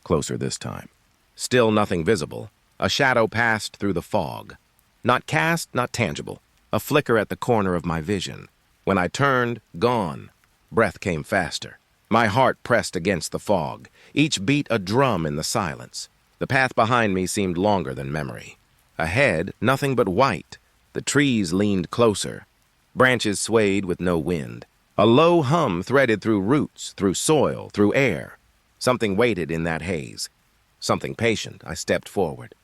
closer this time. Still nothing visible. A shadow passed through the fog. Not cast, not tangible. A flicker at the corner of my vision. When I turned, gone. Breath came faster. My heart pressed against the fog, each beat a drum in the silence. The path behind me seemed longer than memory. Ahead, nothing but white. The trees leaned closer. Branches swayed with no wind. A low hum threaded through roots, through soil, through air. Something waited in that haze. Something patient. I stepped forward.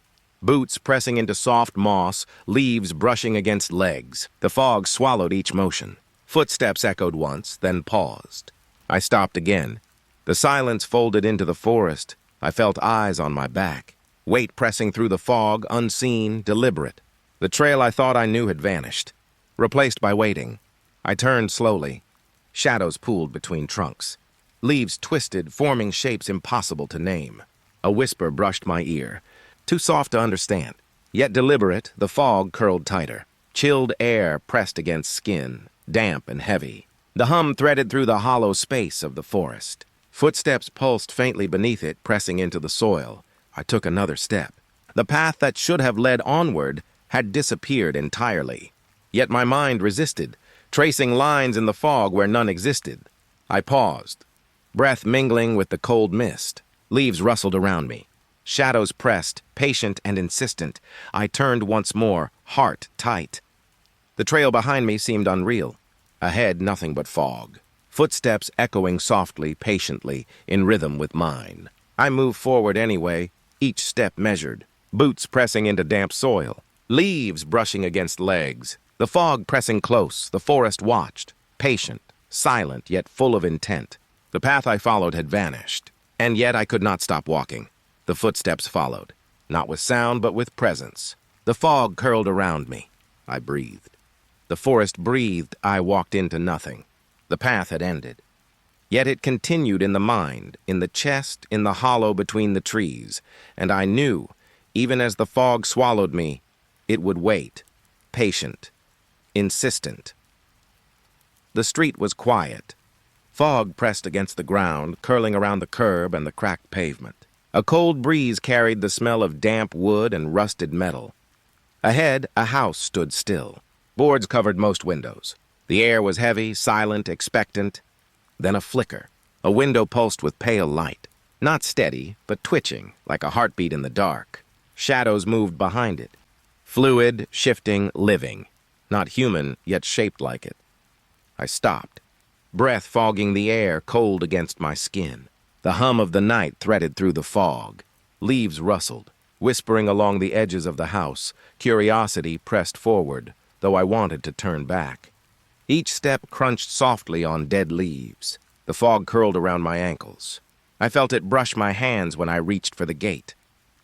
Boots pressing into soft moss, leaves brushing against legs. The fog swallowed each motion. Footsteps echoed once, then paused. I stopped again. The silence folded into the forest. I felt eyes on my back. Weight pressing through the fog, unseen, deliberate. The trail I thought I knew had vanished, replaced by waiting. I turned slowly. Shadows pooled between trunks. Leaves twisted, forming shapes impossible to name. A whisper brushed my ear, too soft to understand. Yet deliberate, the fog curled tighter. Chilled air pressed against skin, damp and heavy. The hum threaded through the hollow space of the forest. Footsteps pulsed faintly beneath it, pressing into the soil. I took another step. The path that should have led onward had disappeared entirely. Yet my mind resisted, tracing lines in the fog where none existed. I paused, breath mingling with the cold mist. Leaves rustled around me. Shadows pressed, patient and insistent. I turned once more, heart tight. The trail behind me seemed unreal. Ahead, nothing but fog. Footsteps echoing softly, patiently, in rhythm with mine. I moved forward anyway, each step measured. Boots pressing into damp soil. Leaves brushing against legs. The fog pressing close, the forest watched. Patient, silent, yet full of intent. The path I followed had vanished. And yet I could not stop walking. The footsteps followed. not with sound but with presence. The fog curled around me. I breathed. The forest breathed. I walked into nothing. The path had ended. Yet it continued in the mind, in the chest, in the hollow between the trees, and I knew, even as the fog swallowed me, it would wait, patient, insistent. The street was quiet. Fog pressed against the ground, curling around the curb and the cracked pavement. A cold breeze carried the smell of damp wood and rusted metal. Ahead, a house stood still. Boards covered most windows. The air was heavy, silent, expectant. Then a flicker. A window pulsed with pale light. Not steady, but twitching, like a heartbeat in the dark. Shadows moved behind it. Fluid, shifting, living. Not human, yet shaped like it. I stopped. Breath fogging the air, cold against my skin. The hum of the night threaded through the fog. Leaves rustled, whispering along the edges of the house. Curiosity pressed forward, though I wanted to turn back. Each step crunched softly on dead leaves. The fog curled around my ankles. I felt it brush my hands when I reached for the gate.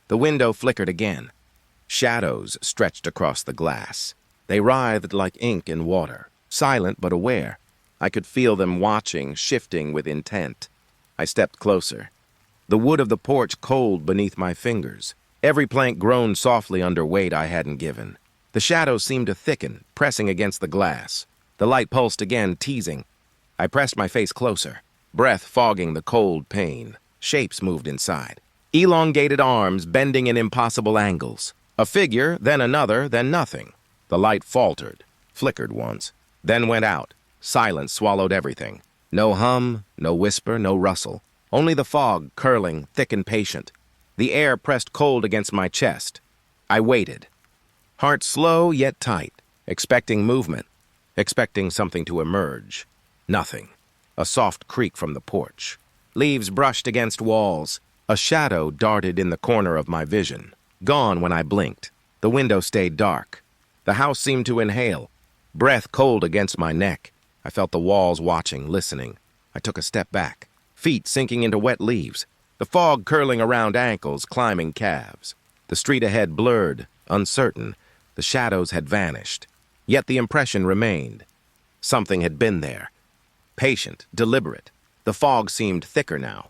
The window flickered again. Shadows stretched across the glass. They writhed like ink in water, silent but aware. I could feel them watching, shifting with intent. I stepped closer. The wood of the porch cold beneath my fingers. Every plank groaned softly under weight I hadn't given. The shadows seemed to thicken, pressing against the glass. The light pulsed again, teasing. I pressed my face closer, breath fogging the cold pain. Shapes moved inside. Elongated arms bending in impossible angles. A figure, then another, then nothing. The light faltered, flickered once, then went out. Silence swallowed everything. No hum, no whisper, no rustle. Only the fog, curling, thick and patient. The air pressed cold against my chest. I waited. Heart slow yet tight, expecting movement. Expecting something to emerge. Nothing. A soft creak from the porch. Leaves brushed against walls. A shadow darted in the corner of my vision. Gone when I blinked. The window stayed dark. The house seemed to inhale. Breath cold against my neck. I felt the walls watching, listening. I took a step back. Feet sinking into wet leaves. The fog curling around ankles, climbing calves. The street ahead blurred, uncertain. The shadows had vanished. Yet the impression remained. Something had been there. Patient, deliberate. The fog seemed thicker now.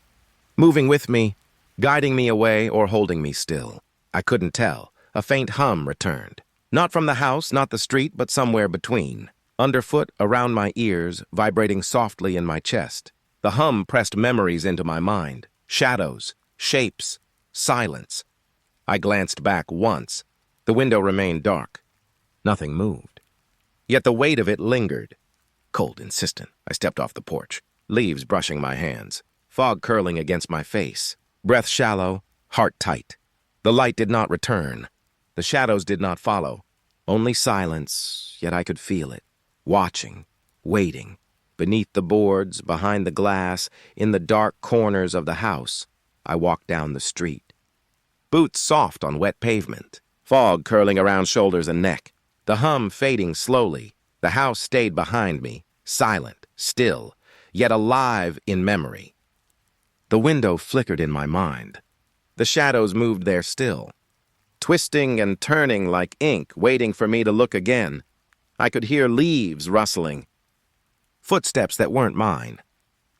Moving with me, guiding me away or holding me still. I couldn't tell. A faint hum returned. Not from the house, not the street, but somewhere between. Underfoot, around my ears, vibrating softly in my chest. The hum pressed memories into my mind. Shadows, shapes, silence. I glanced back once. The window remained dark. Nothing moved. Yet the weight of it lingered. Cold, insistent, I stepped off the porch. Leaves brushing my hands. Fog curling against my face. Breath shallow, heart tight. The light did not return. The shadows did not follow. Only silence, yet I could feel it. Watching, waiting. Beneath the boards, behind the glass, in the dark corners of the house, I walked down the street. Boots soft on wet pavement. Fog curling around shoulders and neck. The hum fading slowly. The house stayed behind me, silent, still, yet alive in memory. The window flickered in my mind. The shadows moved there still, twisting and turning like ink, waiting for me to look again. I could hear leaves rustling. Footsteps that weren't mine.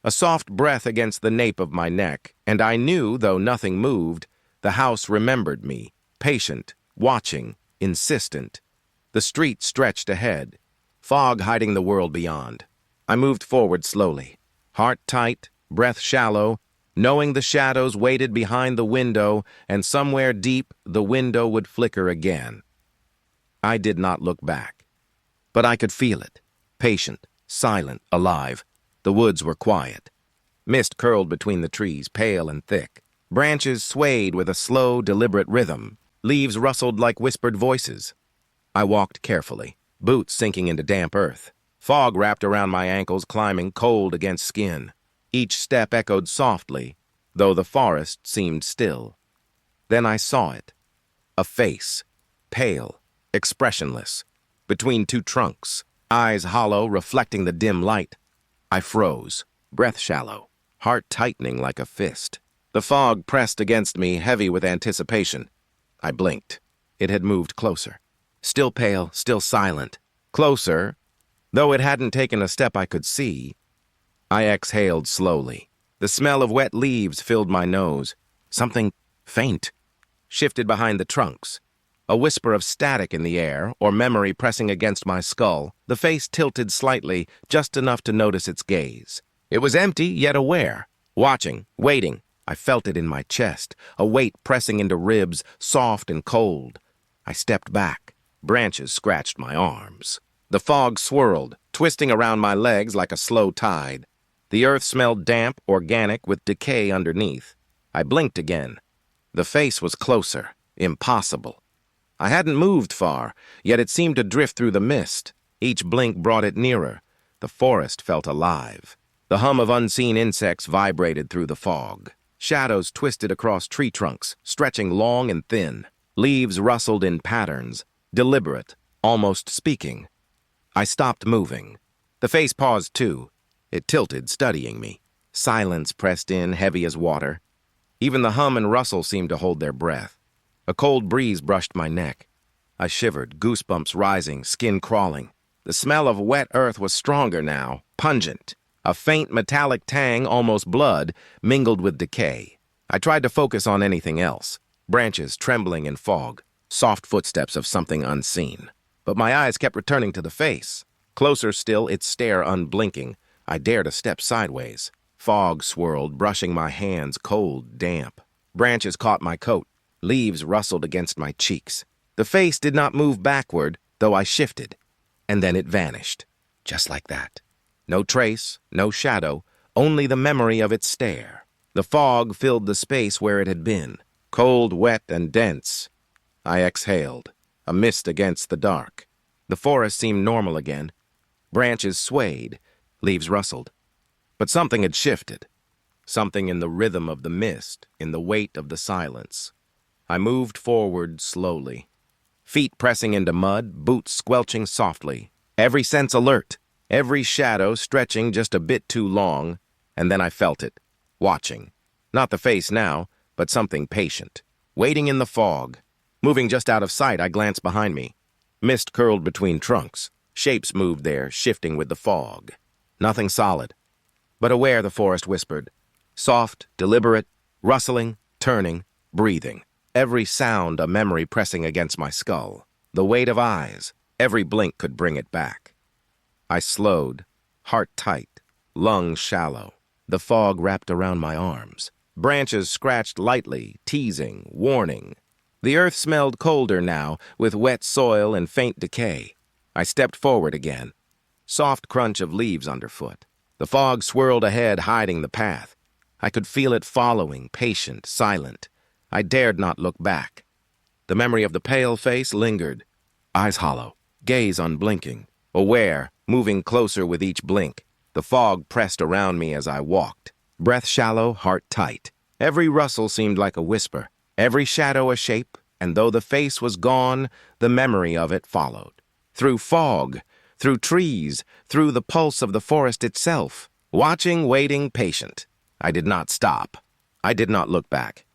A soft breath against the nape of my neck, and I knew, though nothing moved, the house remembered me, patient, watching, insistent. The street stretched ahead, fog hiding the world beyond. I moved forward slowly, heart tight, breath shallow, knowing the shadows waited behind the window, and somewhere deep the window would flicker again. I did not look back, but I could feel it, patient, silent, alive. The woods were quiet. Mist curled between the trees, pale and thick. Branches swayed with a slow, deliberate rhythm. Leaves rustled like whispered voices. I walked carefully, boots sinking into damp earth. Fog wrapped around my ankles, climbing cold against skin. Each step echoed softly, though the forest seemed still. Then I saw it. A face, pale, expressionless, between two trunks, eyes hollow, reflecting the dim light. I froze, breath shallow, heart tightening like a fist. The fog pressed against me, heavy with anticipation. I blinked. It had moved closer. Still pale, still silent. Closer, though it hadn't taken a step I could see. I exhaled slowly. The smell of wet leaves filled my nose. Something faint shifted behind the trunks. A whisper of static in the air, or memory pressing against my skull. The face tilted slightly, just enough to notice its gaze. It was empty, yet aware. Watching, waiting. I felt it in my chest, a weight pressing into ribs, soft and cold. I stepped back. Branches scratched my arms. The fog swirled, twisting around my legs like a slow tide. The earth smelled damp, organic, with decay underneath. I blinked again. The face was closer, impossible. I hadn't moved far, yet it seemed to drift through the mist. Each blink brought it nearer. The forest felt alive. The hum of unseen insects vibrated through the fog. Shadows twisted across tree trunks, stretching long and thin. Leaves rustled in patterns, deliberate, almost speaking. I stopped moving. The face paused too. It tilted, studying me. Silence pressed in, heavy as water. Even the hum and rustle seemed to hold their breath. A cold breeze brushed my neck. I shivered, goosebumps rising, skin crawling. The smell of wet earth was stronger now, pungent. A faint metallic tang, almost blood, mingled with decay. I tried to focus on anything else. Branches trembling in fog, soft footsteps of something unseen. But my eyes kept returning to the face. Closer still, its stare unblinking. I dared a step sideways. Fog swirled, brushing my hands, cold, damp. Branches caught my coat. Leaves rustled against my cheeks. The face did not move backward, though I shifted. And then it vanished. Just like that. No trace, no shadow, only the memory of its stare. The fog filled the space where it had been. Cold, wet, and dense. I exhaled, a mist against the dark. The forest seemed normal again. Branches swayed, leaves rustled. But something had shifted. Something in the rhythm of the mist, in the weight of the silence. I moved forward slowly. Feet pressing into mud, boots squelching softly. Every sense alert, every shadow stretching just a bit too long. And then I felt it, watching. Not the face now, but something patient. Waiting in the fog. Moving just out of sight, I glanced behind me. Mist curled between trunks. Shapes moved there, shifting with the fog. Nothing solid. But aware, the forest whispered. Soft, deliberate, rustling, turning, breathing. Every sound a memory pressing against my skull. The weight of eyes. Every blink could bring it back. I slowed, heart tight, lungs shallow. The fog wrapped around my arms. Branches scratched lightly, teasing, warning. The earth smelled colder now, with wet soil and faint decay. I stepped forward again. Soft crunch of leaves underfoot. The fog swirled ahead, hiding the path. I could feel it following, patient, silent. I dared not look back. The memory of the pale face lingered. Eyes hollow, gaze unblinking. Aware, moving closer with each blink. The fog pressed around me as I walked. Breath shallow, heart tight. Every rustle seemed like a whisper. Every shadow a shape, and though the face was gone, the memory of it followed. Through fog, through trees, through the pulse of the forest itself. Watching, waiting, patient. I did not stop. I did not look back.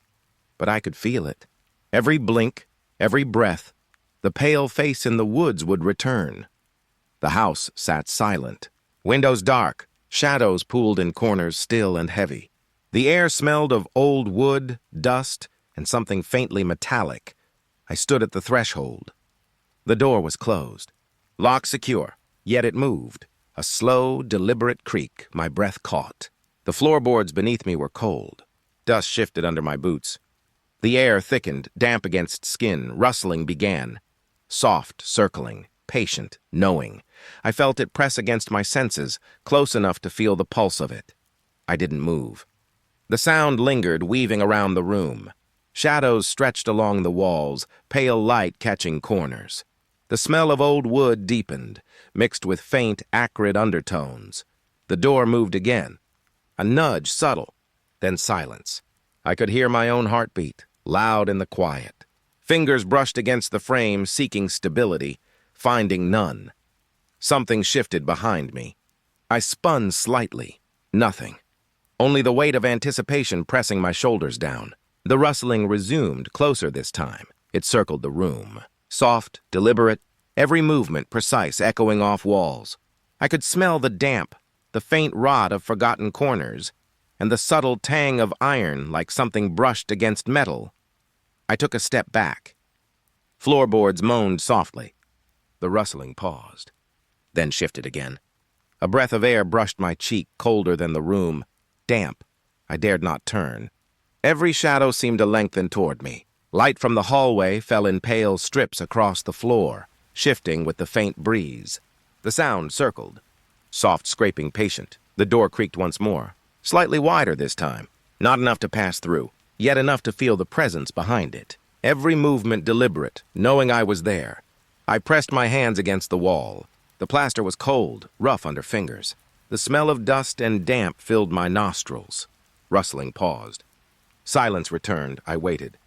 But I could feel it. Every blink, every breath, the pale face in the woods would return. The house sat silent. Windows dark, shadows pooled in corners still and heavy. The air smelled of old wood, dust, and something faintly metallic. I stood at the threshold. The door was closed. Lock secure, yet it moved. A slow, deliberate creak my breath caught. The floorboards beneath me were cold. Dust shifted under my boots. The air thickened, damp against skin. Rustling began. Soft, circling, patient, knowing. I felt it press against my senses, close enough to feel the pulse of it. I didn't move. The sound lingered, weaving around the room. Shadows stretched along the walls, pale light catching corners. The smell of old wood deepened, mixed with faint, acrid undertones. The door moved again. A nudge, subtle, then silence. I could hear my own heartbeat, loud in the quiet. Fingers brushed against the frame, seeking stability, finding none. Something shifted behind me. I spun slightly. Nothing. Only the weight of anticipation pressing my shoulders down. The rustling resumed, closer this time. It circled the room. Soft, deliberate, every movement precise, echoing off walls. I could smell the damp, the faint rot of forgotten corners, and the subtle tang of iron like something brushed against metal. I took a step back. Floorboards moaned softly. The rustling paused, then shifted again. A breath of air brushed my cheek, colder than the room, damp. I dared not turn. Every shadow seemed to lengthen toward me. Light from the hallway fell in pale strips across the floor, shifting with the faint breeze. The sound circled. Soft scraping, patient. The door creaked once more. Slightly wider this time. Not enough to pass through, yet enough to feel the presence behind it. Every movement deliberate, knowing I was there. I pressed my hands against the wall. The plaster was cold, rough under fingers. The smell of dust and damp filled my nostrils. Rustling paused. Silence returned. I waited.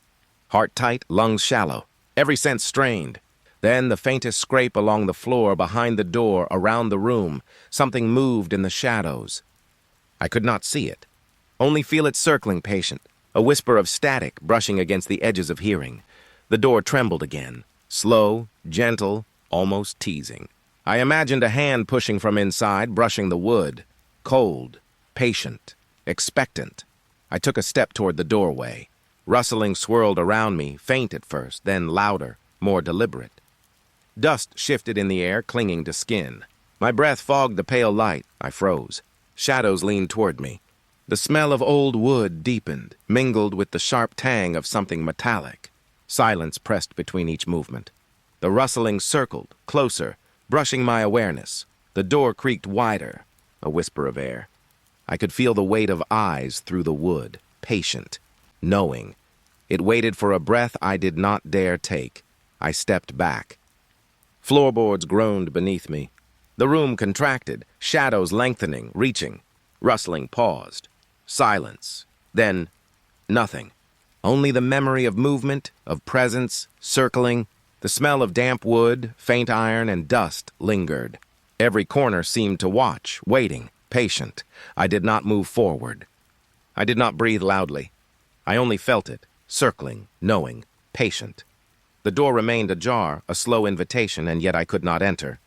Heart tight, lungs shallow, every sense strained. Then the faintest scrape along the floor behind the door, around the room. Something moved in the shadows. I could not see it, only feel it circling patient, a whisper of static brushing against the edges of hearing. The door trembled again, slow, gentle, almost teasing. I imagined a hand pushing from inside, brushing the wood. Cold, patient, expectant. I took a step toward the doorway. Rustling swirled around me, faint at first, then louder, more deliberate. Dust shifted in the air, clinging to skin. My breath fogged the pale light. I froze. Shadows leaned toward me. The smell of old wood deepened, mingled with the sharp tang of something metallic. Silence pressed between each movement. The rustling circled, closer, brushing my awareness. The door creaked wider, a whisper of air. I could feel the weight of eyes through the wood, patient, knowing. It waited for a breath I did not dare take. I stepped back. Floorboards groaned beneath me. The room contracted, shadows lengthening, reaching. Rustling paused. Silence. Then, nothing. Only the memory of movement, of presence, circling. The smell of damp wood, faint iron, and dust lingered. Every corner seemed to watch, waiting, patient. I did not move forward. I did not breathe loudly. I only felt it, circling, knowing, patient. The door remained ajar, a slow invitation, and yet I could not enter.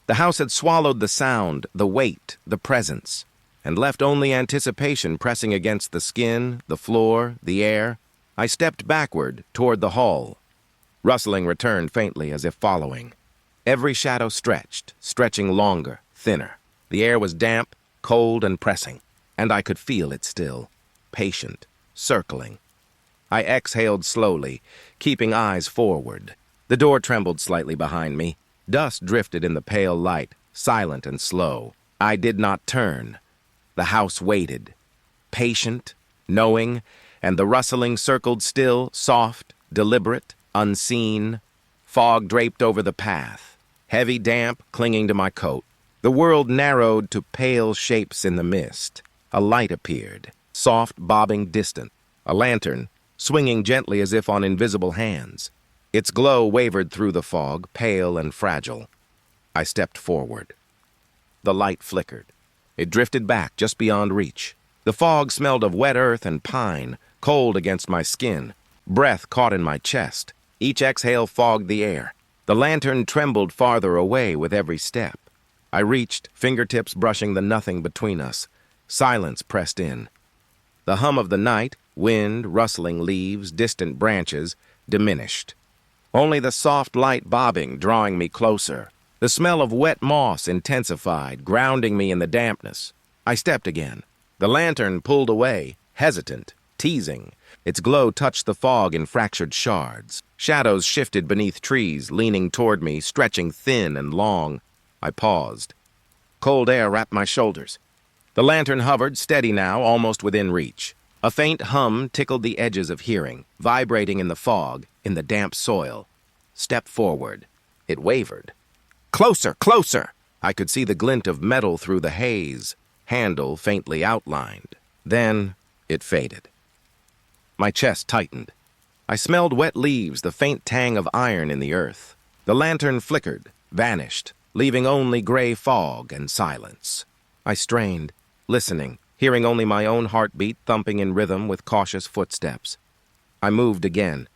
The house had swallowed the sound, the weight, the presence, and left only anticipation pressing against the skin, the floor, the air. I stepped backward, toward the hall. Rustling returned faintly as if following. Every shadow stretched, stretching longer, thinner. The air was damp, cold, and pressing, and I could feel it still, patient, circling. I exhaled slowly, keeping eyes forward. The door trembled slightly behind me. Dust drifted in the pale light, silent and slow. I did not turn. The house waited, patient, knowing, and the rustling circled still, soft, deliberate, unseen. Fog draped over the path, heavy damp clinging to my coat. The world narrowed to pale shapes in the mist. A light appeared, soft, bobbing, distant. A lantern, swinging gently as if on invisible hands. Its glow wavered through the fog, pale and fragile. I stepped forward. The light flickered. It drifted back just beyond reach. The fog smelled of wet earth and pine, cold against my skin. Breath caught in my chest. Each exhale fogged the air. The lantern trembled farther away with every step. I reached, fingertips brushing the nothing between us. Silence pressed in. The hum of the night, wind, rustling leaves, distant branches, diminished. Only the soft light bobbing, drawing me closer. The smell of wet moss intensified, grounding me in the dampness. I stepped again. The lantern pulled away, hesitant, teasing. Its glow touched the fog in fractured shards. Shadows shifted beneath trees, leaning toward me, stretching thin and long. I paused. Cold air wrapped my shoulders. The lantern hovered, steady now, almost within reach. A faint hum tickled the edges of hearing, vibrating in the fog, in the damp soil. Step forward. It wavered. Closer, closer! I could see the glint of metal through the haze, handle faintly outlined. Then it faded. My chest tightened. I smelled wet leaves, the faint tang of iron in the earth. The lantern flickered, vanished, leaving only gray fog and silence. I strained, listening, hearing only my own heartbeat thumping in rhythm with cautious footsteps. I moved again.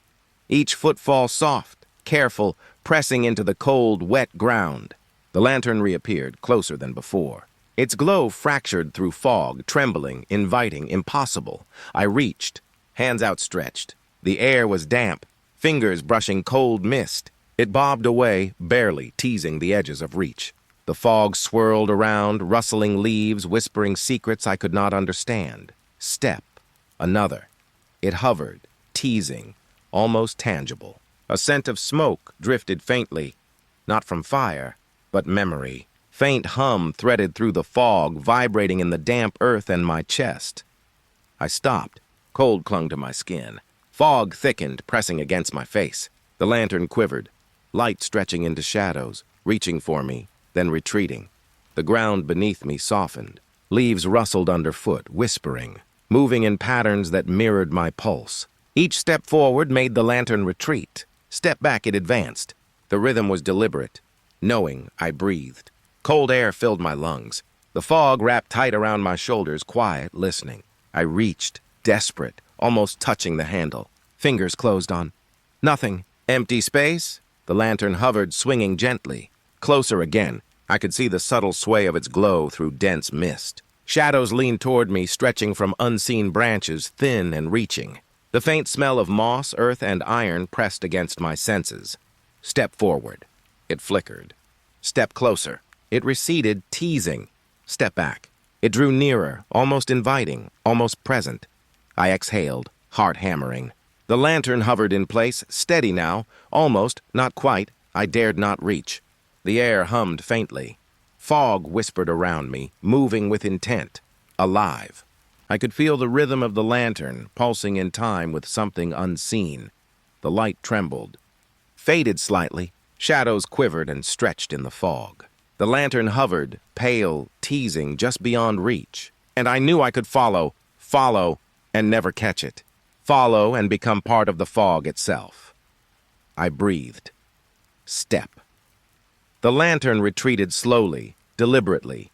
each footfall soft, careful, pressing into the cold, wet ground. The lantern reappeared, closer than before. Its glow fractured through fog, trembling, inviting, impossible. I reached, hands outstretched. The air was damp, fingers brushing cold mist. It bobbed away, barely teasing the edges of reach. The fog swirled around, rustling leaves, whispering secrets I could not understand. Step. Another. It hovered, teasing, almost tangible. A scent of smoke drifted faintly, not from fire, but memory. Faint hum threaded through the fog, vibrating in the damp earth and my chest. I stopped. Cold clung to my skin. Fog thickened, pressing against my face. The lantern quivered, light stretching into shadows, reaching for me, then retreating. The ground beneath me softened. Leaves rustled underfoot, whispering, moving in patterns that mirrored my pulse. Each step forward made the lantern retreat. Step back, it advanced. The rhythm was deliberate. Knowing, I breathed. Cold air filled my lungs. The fog wrapped tight around my shoulders, quiet, listening. I reached, desperate, almost touching the handle. Fingers closed on. Nothing. Empty space? The lantern hovered, swinging gently. Closer again. I could see the subtle sway of its glow through dense mist. Shadows leaned toward me, stretching from unseen branches, thin and reaching. The faint smell of moss, earth, and iron pressed against my senses. Step forward. It flickered. Step closer. It receded, teasing. Step back. It drew nearer, almost inviting, almost present. I exhaled, heart hammering. The lantern hovered in place, steady now, almost, not quite. I dared not reach. The air hummed faintly. Fog whispered around me, moving with intent. Alive. I could feel the rhythm of the lantern, pulsing in time with something unseen. The light trembled. Faded slightly. Shadows quivered and stretched in the fog. The lantern hovered, pale, teasing, just beyond reach. And I knew I could follow, and never catch it. Follow and become part of the fog itself. I breathed. Step. The lantern retreated slowly, deliberately.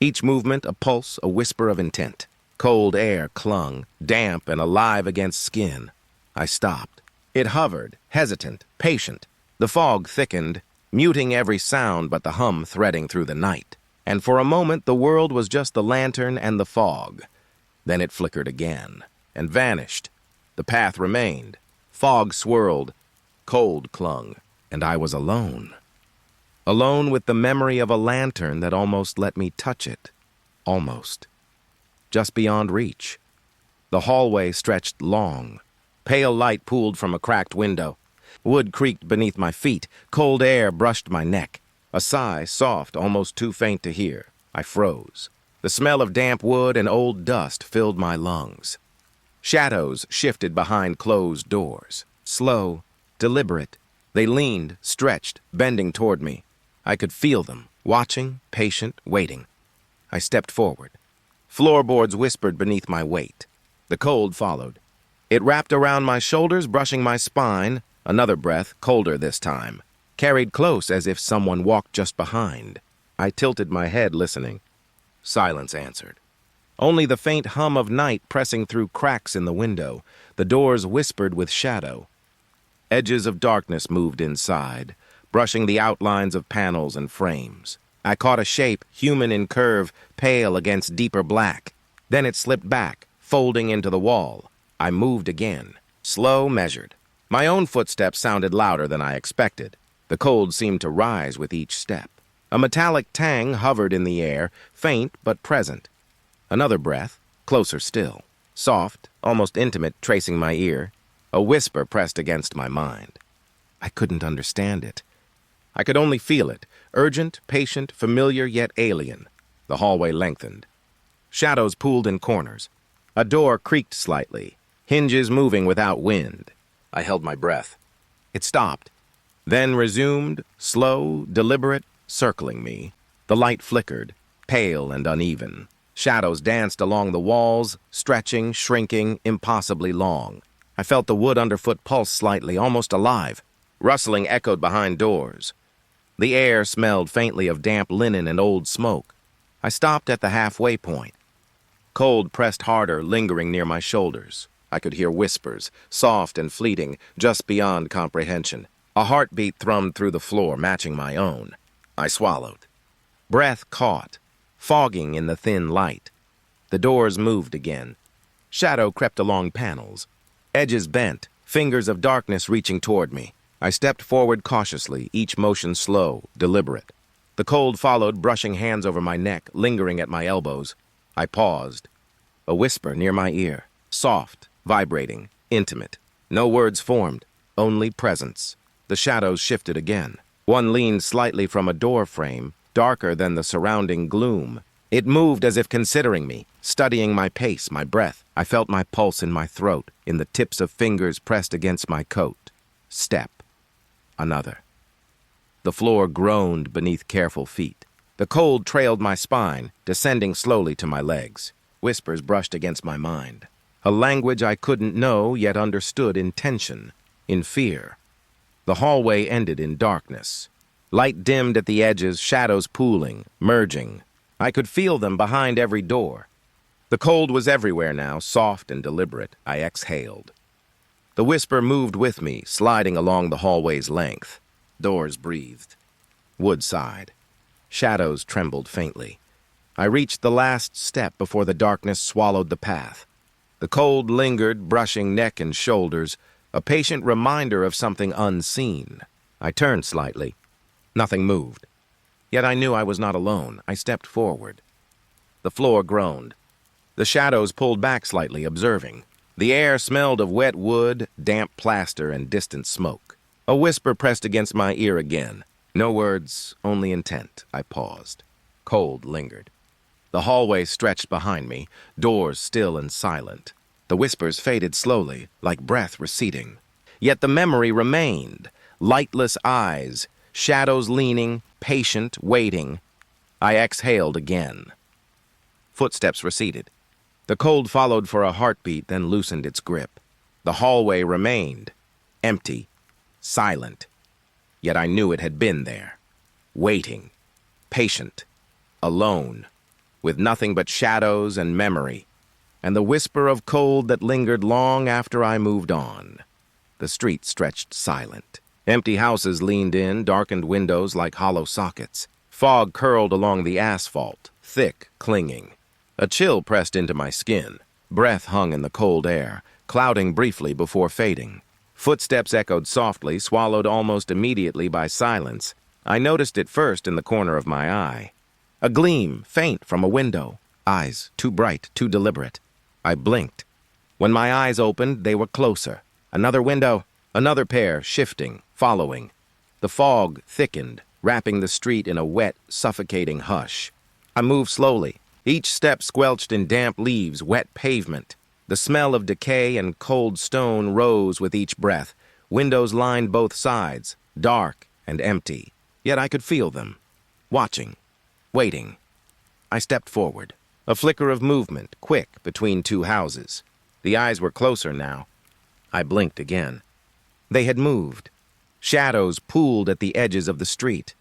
Each movement a pulse, a whisper of intent. Cold air clung, damp and alive against skin. I stopped. It hovered, hesitant, patient. The fog thickened, muting every sound but the hum threading through the night. And for a moment the world was just the lantern and the fog. Then it flickered again, and vanished. The path remained. Fog swirled, cold clung, and I was alone. Alone with the memory of a lantern that almost let me touch it. Almost. Just beyond reach. The hallway stretched long. Pale light pooled from a cracked window. Wood creaked beneath my feet. Cold air brushed my neck. A sigh, soft, almost too faint to hear. I froze. The smell of damp wood and old dust filled my lungs. Shadows shifted behind closed doors. Slow, deliberate. They leaned, stretched, bending toward me. I could feel them, watching, patient, waiting. I stepped forward. Floorboards whispered beneath my weight. The cold followed. It wrapped around my shoulders, brushing my spine. Another breath, colder this time. Carried close as if someone walked just behind. I tilted my head, listening. Silence answered. Only the faint hum of night pressing through cracks in the window. The doors whispered with shadow. Edges of darkness moved inside, brushing the outlines of panels and frames. I caught a shape, human in curve, pale against deeper black. Then it slipped back, folding into the wall. I moved again, slow, measured. My own footsteps sounded louder than I expected. The cold seemed to rise with each step. A metallic tang hovered in the air, faint but present. Another breath, closer still. Soft, almost intimate, tracing my ear. A whisper pressed against my mind. I couldn't understand it. I could only feel it, urgent, patient, familiar yet alien. The hallway lengthened. Shadows pooled in corners. A door creaked slightly, hinges moving without wind. I held my breath. It stopped, then resumed, slow, deliberate, circling me. The light flickered, pale and uneven. Shadows danced along the walls, stretching, shrinking, impossibly long. I felt the wood underfoot pulse slightly, almost alive. Rustling echoed behind doors. The air smelled faintly of damp linen and old smoke. I stopped at the halfway point. Cold pressed harder, lingering near my shoulders. I could hear whispers, soft and fleeting, just beyond comprehension. A heartbeat thrummed through the floor, matching my own. I swallowed. Breath caught, fogging in the thin light. The doors moved again. Shadow crept along panels. Edges bent, fingers of darkness reaching toward me. I stepped forward cautiously, each motion slow, deliberate. The cold followed, brushing hands over my neck, lingering at my elbows. I paused. A whisper near my ear, soft, vibrating, intimate. No words formed, only presence. The shadows shifted again. One leaned slightly from a door frame, darker than the surrounding gloom. It moved as if considering me, studying my pace, my breath. I felt my pulse in my throat, in the tips of fingers pressed against my coat. Step. Another. The floor groaned beneath careful feet. The cold trailed my spine, descending slowly to my legs. Whispers brushed against my mind. A language I couldn't know, yet understood in tension, in fear. The hallway ended in darkness. Light dimmed at the edges, shadows pooling, merging. I could feel them behind every door. The cold was everywhere now, soft and deliberate. I exhaled. The whisper moved with me, sliding along the hallway's length. Doors breathed. Wood sighed. Shadows trembled faintly. I reached the last step before the darkness swallowed the path. The cold lingered, brushing neck and shoulders, a patient reminder of something unseen. I turned slightly. Nothing moved. Yet I knew I was not alone. I stepped forward. The floor groaned. The shadows pulled back slightly, observing. The air smelled of wet wood, damp plaster, and distant smoke. A whisper pressed against my ear again. No words, only intent. I paused. Cold lingered. The hallway stretched behind me, doors still and silent. The whispers faded slowly, like breath receding. Yet the memory remained. Lightless eyes, shadows leaning, patient, waiting. I exhaled again. Footsteps receded. The cold followed for a heartbeat, then loosened its grip. The hallway remained, empty, silent. Yet I knew it had been there, waiting, patient, alone, with nothing but shadows and memory, and the whisper of cold that lingered long after I moved on. The street stretched silent. Empty houses leaned in, darkened windows like hollow sockets. Fog curled along the asphalt, thick, clinging. A chill pressed into my skin. Breath hung in the cold air, clouding briefly before fading. Footsteps echoed softly, swallowed almost immediately by silence. I noticed it first in the corner of my eye. A gleam, faint from a window. Eyes, too bright, too deliberate. I blinked. When my eyes opened, they were closer. Another window, another pair, shifting, following. The fog thickened, wrapping the street in a wet, suffocating hush. I moved slowly. Each step squelched in damp leaves, wet pavement. The smell of decay and cold stone rose with each breath. Windows lined both sides, dark and empty. Yet I could feel them. Watching. Waiting. I stepped forward. A flicker of movement, quick, between two houses. The eyes were closer now. I blinked again. They had moved. Shadows pooled at the edges of the street.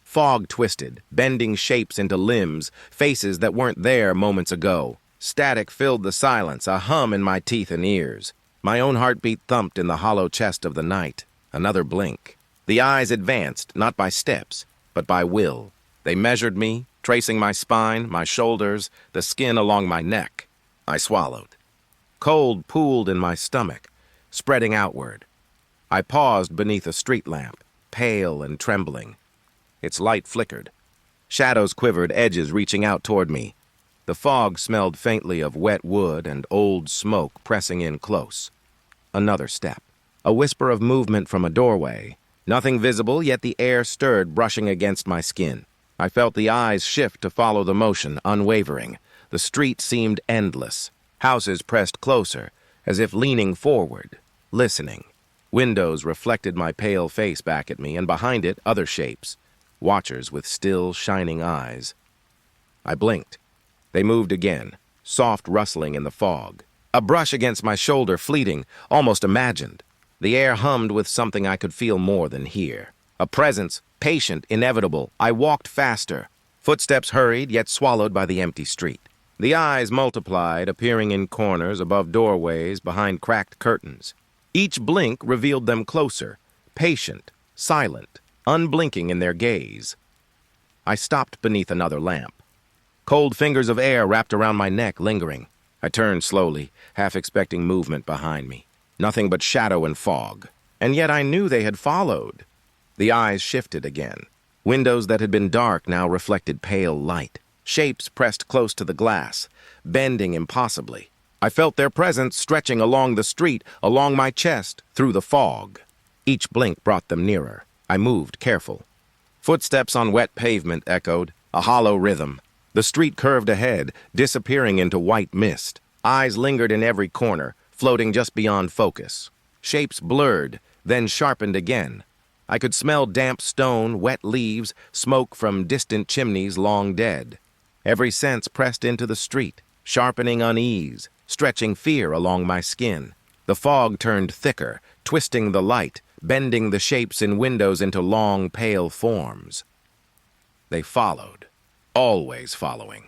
Fog twisted, bending shapes into limbs, faces that weren't there moments ago. Static filled the silence, a hum in my teeth and ears. My own heartbeat thumped in the hollow chest of the night. Another blink. The eyes advanced, not by steps, but by will. They measured me, tracing my spine, my shoulders, the skin along my neck. I swallowed. Cold pooled in my stomach, spreading outward. I paused beneath a street lamp, pale and trembling. Its light flickered. Shadows quivered, edges reaching out toward me. The fog smelled faintly of wet wood and old smoke pressing in close. Another step. A whisper of movement from a doorway. Nothing visible, yet the air stirred, brushing against my skin. I felt the eyes shift to follow the motion, unwavering. The street seemed endless. Houses pressed closer, as if leaning forward, listening. Windows reflected my pale face back at me, and behind it, other shapes. Watchers with still, shining eyes. I blinked. They moved again, soft rustling in the fog. A brush against my shoulder, fleeting, almost imagined. The air hummed with something I could feel more than hear. A presence, patient, inevitable. I walked faster. Footsteps hurried, yet swallowed by the empty street. The eyes multiplied, appearing in corners, above doorways, behind cracked curtains. Each blink revealed them closer, patient, silent, unblinking in their gaze. I stopped beneath another lamp. Cold fingers of air wrapped around my neck, lingering. I turned slowly, half expecting movement behind me. Nothing but shadow and fog. And yet I knew they had followed. The eyes shifted again. Windows that had been dark now reflected pale light. Shapes pressed close to the glass, bending impossibly. I felt their presence stretching along the street, along my chest, through the fog. Each blink brought them nearer. I moved, careful. Footsteps on wet pavement echoed, a hollow rhythm. The street curved ahead, disappearing into white mist. Eyes lingered in every corner, floating just beyond focus. Shapes blurred, then sharpened again. I could smell damp stone, wet leaves, smoke from distant chimneys long dead. Every sense pressed into the street, sharpening unease, stretching fear along my skin. The fog turned thicker, twisting the light, bending the shapes in windows into long, pale forms. They followed, always following.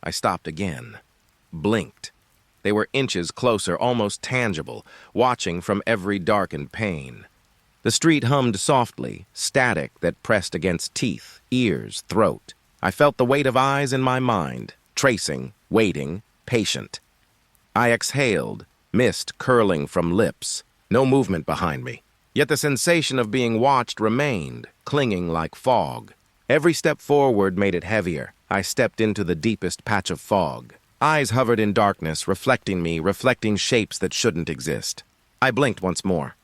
I stopped again, blinked. They were inches closer, almost tangible, watching from every darkened pane. The street hummed softly, static that pressed against teeth, ears, throat. I felt the weight of eyes in my mind, tracing, waiting, patient. I exhaled, mist curling from lips, no movement behind me. Yet the sensation of being watched remained, clinging like fog. Every step forward made it heavier. I stepped into the deepest patch of fog. Eyes hovered in darkness, reflecting me, reflecting shapes that shouldn't exist. I blinked once more.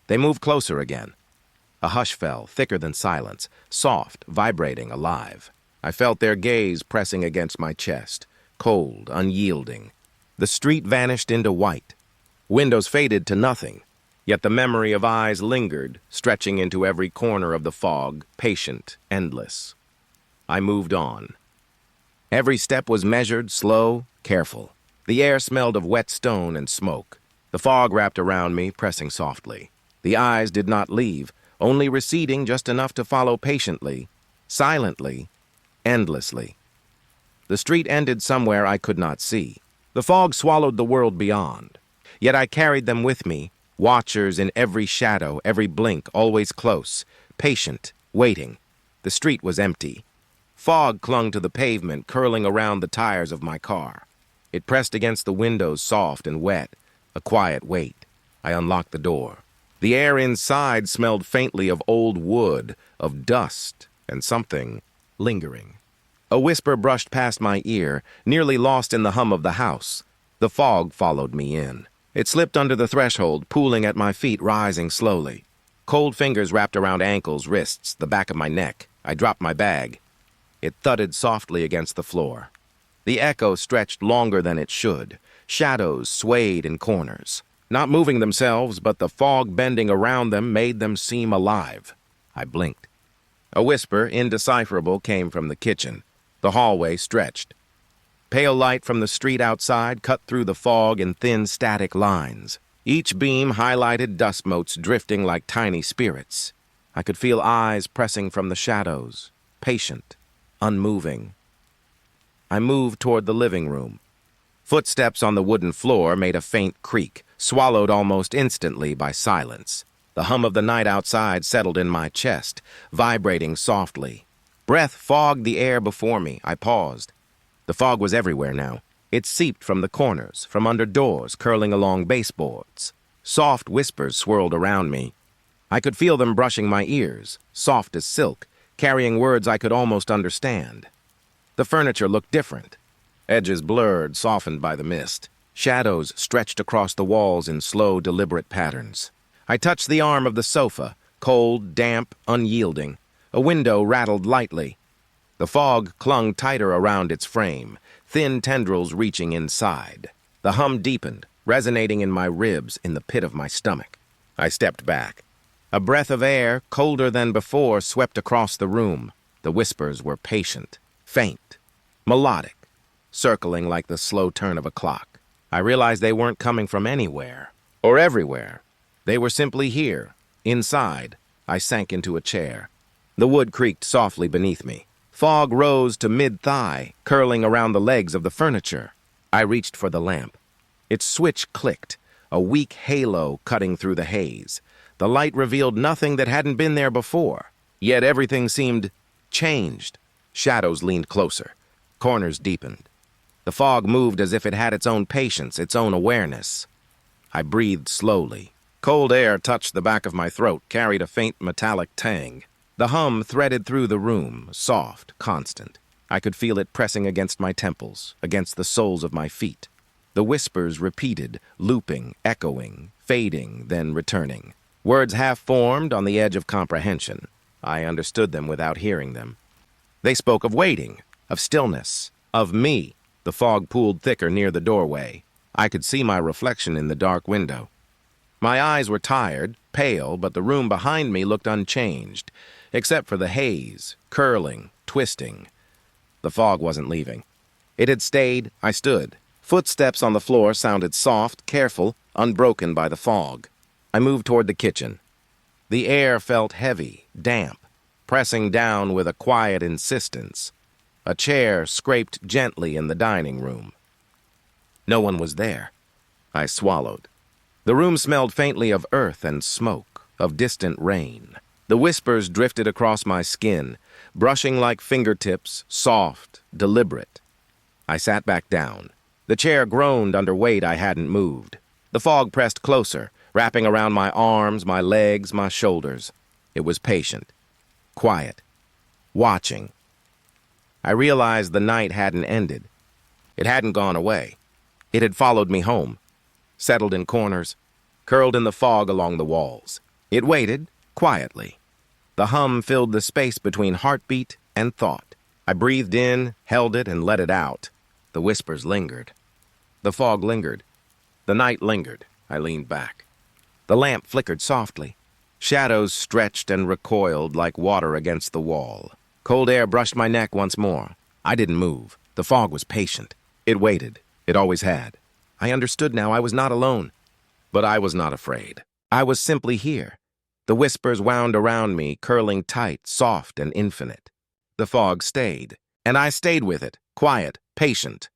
They moved closer again. A hush fell, thicker than silence, soft, vibrating, alive. I felt their gaze pressing against my chest, cold, unyielding. The street vanished into white. Windows faded to nothing, yet the memory of eyes lingered, stretching into every corner of the fog, patient, endless. I moved on. Every step was measured, slow, careful. The air smelled of wet stone and smoke. The fog wrapped around me, pressing softly. The eyes did not leave, only receding just enough to follow patiently, silently, endlessly. The street ended somewhere I could not see. The fog swallowed the world beyond. Yet I carried them with me, watchers in every shadow, every blink, always close, patient, waiting. The street was empty. Fog clung to the pavement, curling around the tires of my car. It pressed against the windows, soft and wet, a quiet weight. I unlocked the door. The air inside smelled faintly of old wood, of dust, and something lingering. A whisper brushed past my ear, nearly lost in the hum of the house. The fog followed me in. It slipped under the threshold, pooling at my feet, rising slowly. Cold fingers wrapped around ankles, wrists, the back of my neck. I dropped my bag. It thudded softly against the floor. The echo stretched longer than it should. Shadows swayed in corners. Not moving themselves, but the fog bending around them made them seem alive. I blinked. A whisper, indecipherable, came from the kitchen. The hallway stretched. Pale light from the street outside cut through the fog in thin, static lines. Each beam highlighted dust motes drifting like tiny spirits. I could feel eyes pressing from the shadows, patient, unmoving. I moved toward the living room. Footsteps on the wooden floor made a faint creak, swallowed almost instantly by silence. The hum of the night outside settled in my chest, vibrating softly. Breath fogged the air before me. I paused. The fog was everywhere now. It seeped from the corners, from under doors, curling along baseboards. Soft whispers swirled around me. I could feel them brushing my ears, soft as silk, carrying words I could almost understand. The furniture looked different. Edges blurred, softened by the mist. Shadows stretched across the walls in slow, deliberate patterns. I touched the arm of the sofa, cold, damp, unyielding. A window rattled lightly. The fog clung tighter around its frame, thin tendrils reaching inside. The hum deepened, resonating in my ribs, in the pit of my stomach. I stepped back. A breath of air, colder than before, swept across the room. The whispers were patient, faint, melodic, circling like the slow turn of a clock. I realized they weren't coming from anywhere, or everywhere. They were simply here, inside. I sank into a chair. The wood creaked softly beneath me. Fog rose to mid-thigh, curling around the legs of the furniture. I reached for the lamp. Its switch clicked, a weak halo cutting through the haze. The light revealed nothing that hadn't been there before, yet everything seemed changed. Shadows leaned closer. Corners deepened. The fog moved as if it had its own patience, its own awareness. I breathed slowly. Cold air touched the back of my throat, carried a faint metallic tang. The hum threaded through the room, soft, constant. I could feel it pressing against my temples, against the soles of my feet. The whispers repeated, looping, echoing, fading, then returning. Words half-formed on the edge of comprehension. I understood them without hearing them. They spoke of waiting, of stillness, of me. The fog pooled thicker near the doorway. I could see my reflection in the dark window. My eyes were tired, pale, but the room behind me looked unchanged, except for the haze, curling, twisting. The fog wasn't leaving. It had stayed. I stood. Footsteps on the floor sounded soft, careful, unbroken by the fog. I moved toward the kitchen. The air felt heavy, damp, pressing down with a quiet insistence. A chair scraped gently in the dining room. No one was there. I swallowed. The room smelled faintly of earth and smoke, of distant rain. The whispers drifted across my skin, brushing like fingertips, soft, deliberate. I sat back down. The chair groaned under weight I hadn't moved. The fog pressed closer, wrapping around my arms, my legs, my shoulders. It was patient, quiet, watching. I realized the night hadn't ended. It hadn't gone away. It had followed me home, settled in corners, curled in the fog along the walls. It waited, quietly. The hum filled the space between heartbeat and thought. I breathed in, held it, and let it out. The whispers lingered. The fog lingered. The night lingered. I leaned back. The lamp flickered softly. Shadows stretched and recoiled like water against the wall. Cold air brushed my neck once more. I didn't move. The fog was patient. It waited. It always had. I understood now I was not alone. But I was not afraid. I was simply here. The whispers wound around me, curling tight, soft, and infinite. The fog stayed, and I stayed with it, quiet, patient.